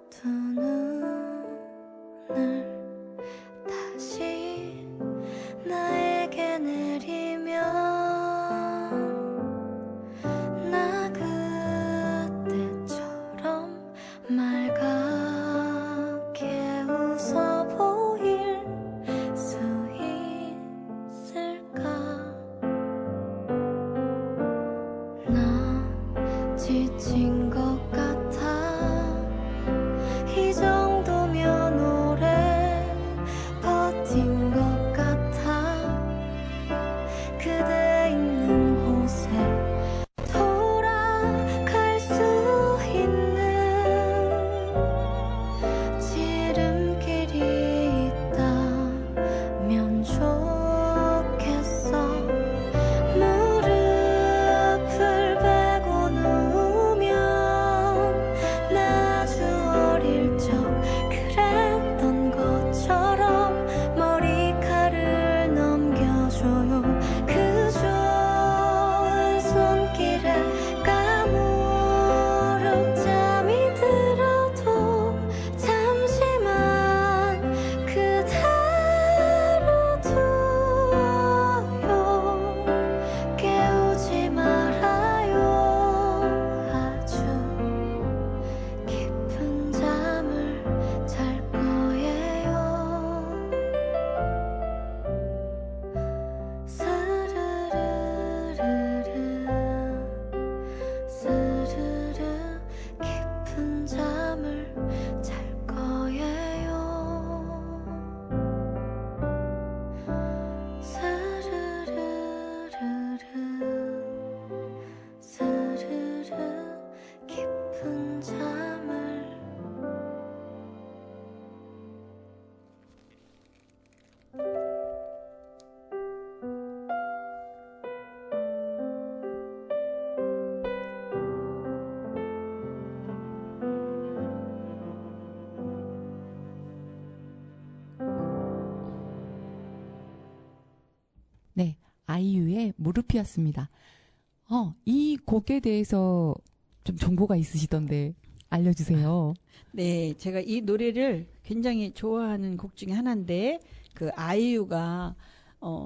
두 눈을 다시 나에게 내리면 나 그때처럼 맑게 웃어 보일 수 있을까 나 지친 것 같아 이 정도면 오래 버틴 것 같아 그대 있는 곳에 돌아갈 수 있는 지름길이 있다면 좋겠어 무릎을 베고 누우면 나 아주 어릴 적 그랬던 것처럼 머리카락을 넘겨줘요 그 좋은 손길에 까무룩잠이 들어도 잠시만 그대로 두어요 깨우지 말아요 아주 깊은 잠을 잘 거예요 스르르 깊은 잠을 잘 거예요 스르르 깊은 잠을 네, 아이유의 무릎이었습니다. 이 곡에 대해서 좀 정보가 있으시던데 알려주세요. 네, 제가 이 노래를 굉장히 좋아하는 곡 중에 하나인데 그 아이유가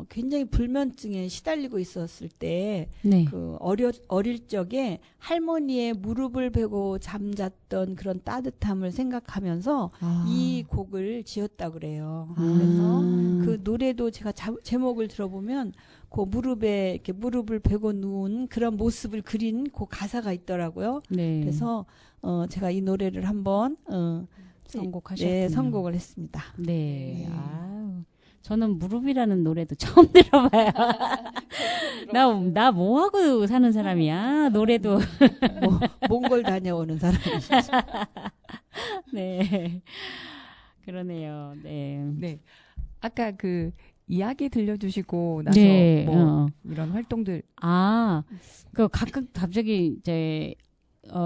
굉장히 불면증에 시달리고 있었을 때 네. 그 어릴 적에 할머니의 무릎을 베고 잠잤던 그런 따뜻함을 생각하면서 이 곡을 지었다 그래요. 그래서 그 노래도 제가 제목을 들어보면 그 무릎에 이렇게 무릎을 베고 누운 그런 모습을 그린 그 가사가 있더라고요. 네. 그래서 제가 이 노래를 한번 선곡하셨군요. 네, 선곡을 했습니다. 네. 아유, 저는 무릎이라는 노래도 처음 들어봐요. 나 뭐 하고 사는 사람이야? 노래도. 몽골 다녀오는 사람이시죠. 네. 그러네요. 네. 네, 아까 그 이야기 들려주시고 나서 네. 뭐 이런 활동들 그 가끔 갑자기 이제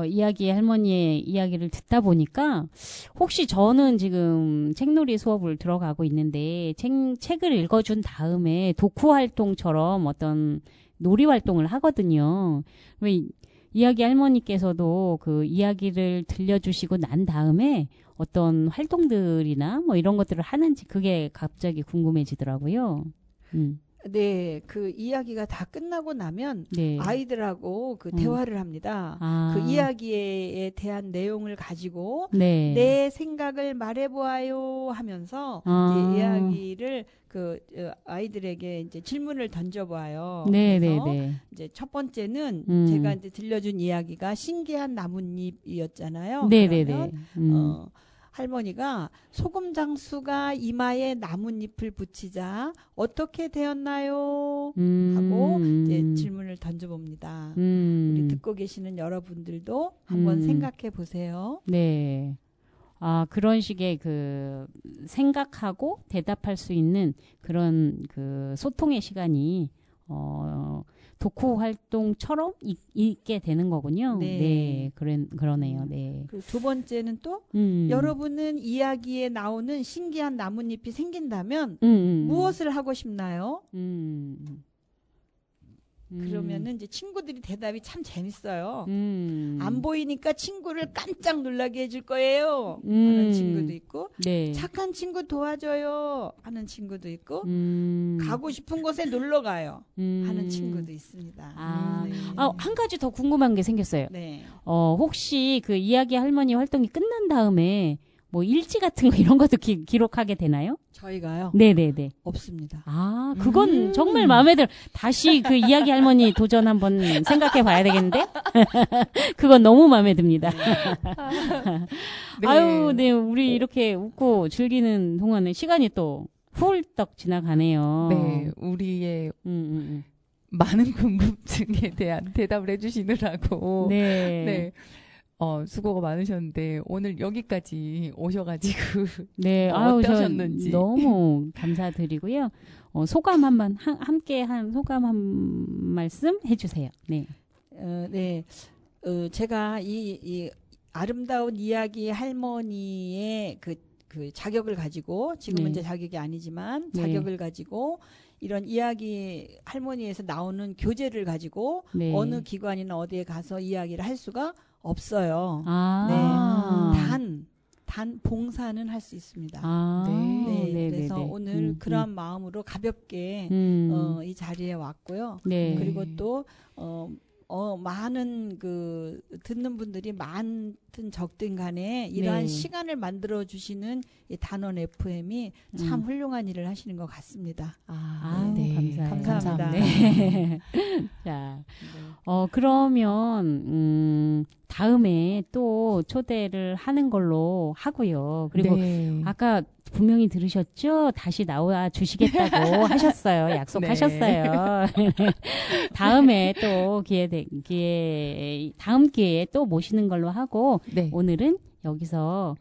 이야기 할머니의 이야기를 듣다 보니까 혹시 저는 지금 책놀이 수업을 들어가고 있는데 책을 읽어준 다음에 독후 활동처럼 어떤 놀이 활동을 하거든요. 이야기 할머니께서도 그 이야기를 들려주시고 난 다음에 어떤 활동들이나 뭐 이런 것들을 하는지 그게 갑자기 궁금해지더라고요. 네, 그 이야기가 다 끝나고 나면 네. 아이들하고 그 대화를 합니다. 그 이야기에 대한 내용을 가지고 네. 내 생각을 말해보아요 하면서 이제 이야기를 그 아이들에게 이제 질문을 던져봐요. 네, 그래서 네, 네. 이제 첫 번째는 제가 이제 들려준 이야기가 신기한 나뭇잎이었잖아요. 네, 네, 그러면 네. 할머니가 소금 장수가 이마에 나뭇잎을 붙이자 어떻게 되었나요? 하고 이제 질문을 던져봅니다. 우리 듣고 계시는 여러분들도 한번 생각해 보세요. 네. 그런 식의 그 생각하고 대답할 수 있는 그런 그 소통의 시간이 독후 활동처럼 있게 되는 거군요. 네. 그러네요. 네. 그 두 번째는 또 여러분은 이야기에 나오는 신기한 나뭇잎이 생긴다면 무엇을 하고 싶나요? 그러면은 이제 친구들이 대답이 참 재밌어요. 음. 안 보이니까 친구를 깜짝 놀라게 해줄 거예요. 하는 친구도 있고, 네. 착한 친구 도와줘요. 하는 친구도 있고, 음. 가고 싶은 곳에 놀러 가요. 하는 음. 친구도 있습니다. 아, 네. 한 가지 더 궁금한 게 생겼어요. 네. 혹시 그 이야기 할머니 활동이 끝난 다음에 뭐 일지 같은 거 이런 것도 기록하게 되나요? 저희가요? 네네네. 없습니다. 아, 그건 정말 마음에 들어. 다시 그 이야기 할머니 도전 한번 생각해 봐야 되겠는데? 그건 너무 마음에 듭니다. 네. 아유, 네. 우리 이렇게 웃고 즐기는 동안에 시간이 또 훌떡 지나가네요. 네, 우리의 음. 많은 궁금증에 대한 대답을 해주시느라고. 네. 네. 수고가 많으셨는데, 오늘 여기까지 오셔가지고. 네, 아유, 어떠셨는지. 저 너무 감사드리고요. 소감 함께 한 소감 한 말씀 해주세요. 네. 네. 제가 이 아름다운 이야기 할머니의 그 자격을 가지고, 지금은 네. 이제 자격이 아니지만, 네. 자격을 가지고, 이런 이야기 할머니에서 나오는 교재를 가지고, 네. 어느 기관이나 어디에 가서 이야기를 할 수가 없어요. 아. 단 봉사는 할 수 있습니다. 아. 네, 네, 그래서 네, 네. 오늘 그런 마음으로 가볍게 이 자리에 왔고요. 네. 그리고 또 많은 그 듣는 분들이 많든 적든 간에 이러한 네. 시간을 만들어 주시는 이 단원 FM이 참 훌륭한 일을 하시는 것 같습니다. 아유, 네. 감사합니다. 네. 자, 그러면 다음에 또 초대를 하는 걸로 하고요. 그리고 네. 아까 분명히 들으셨죠? 다시 나와 주시겠다고 하셨어요. 약속하셨어요. 다음에 또 다음 기회에 또 모시는 걸로 하고 네. 오늘은 여기서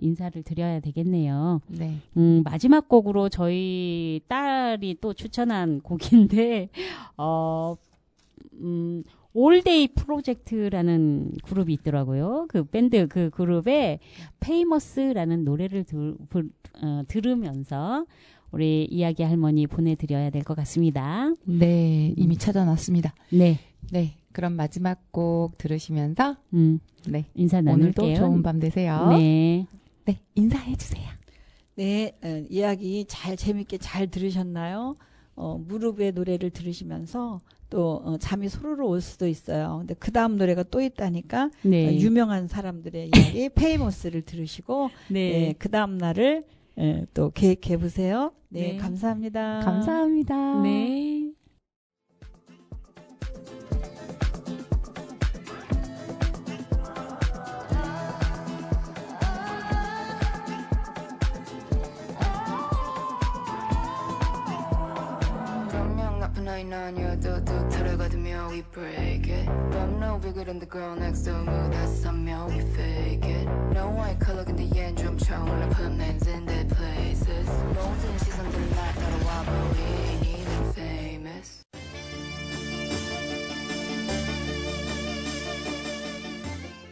인사를 드려야 되겠네요. 네. 마지막 곡으로 저희 딸이 또 추천한 곡인데, 올데이 프로젝트라는 그룹이 있더라고요. 그 밴드 그 그룹의 페이머스라는 노래를 들으면서 우리 이야기 할머니 보내드려야 될 것 같습니다. 네, 이미 찾아놨습니다. 네. 네, 그럼 마지막 곡 들으시면서 네, 인사 나눌게요. 오늘도 좋은 밤 되세요. 네. 네, 인사해주세요. 네, 이야기 재밌게 잘 들으셨나요? 무릎의 노래를 들으시면서 또 잠이 소로로 올 수도 있어요. 근데 그 다음 노래가 또 있다니까 네. 유명한 사람들의 이야기 페이머스를 들으시고 네. 그 다음 날을 또 계획해 보세요. 네, 네. 감사합니다. 감사합니다. 네. 분명 나쁜 아이는 아니어도 뚝 털어가두며 we break it But no bigger than the girl next door 무다 서며 we fake it No white color 근데 얜 좀 청을 put names in there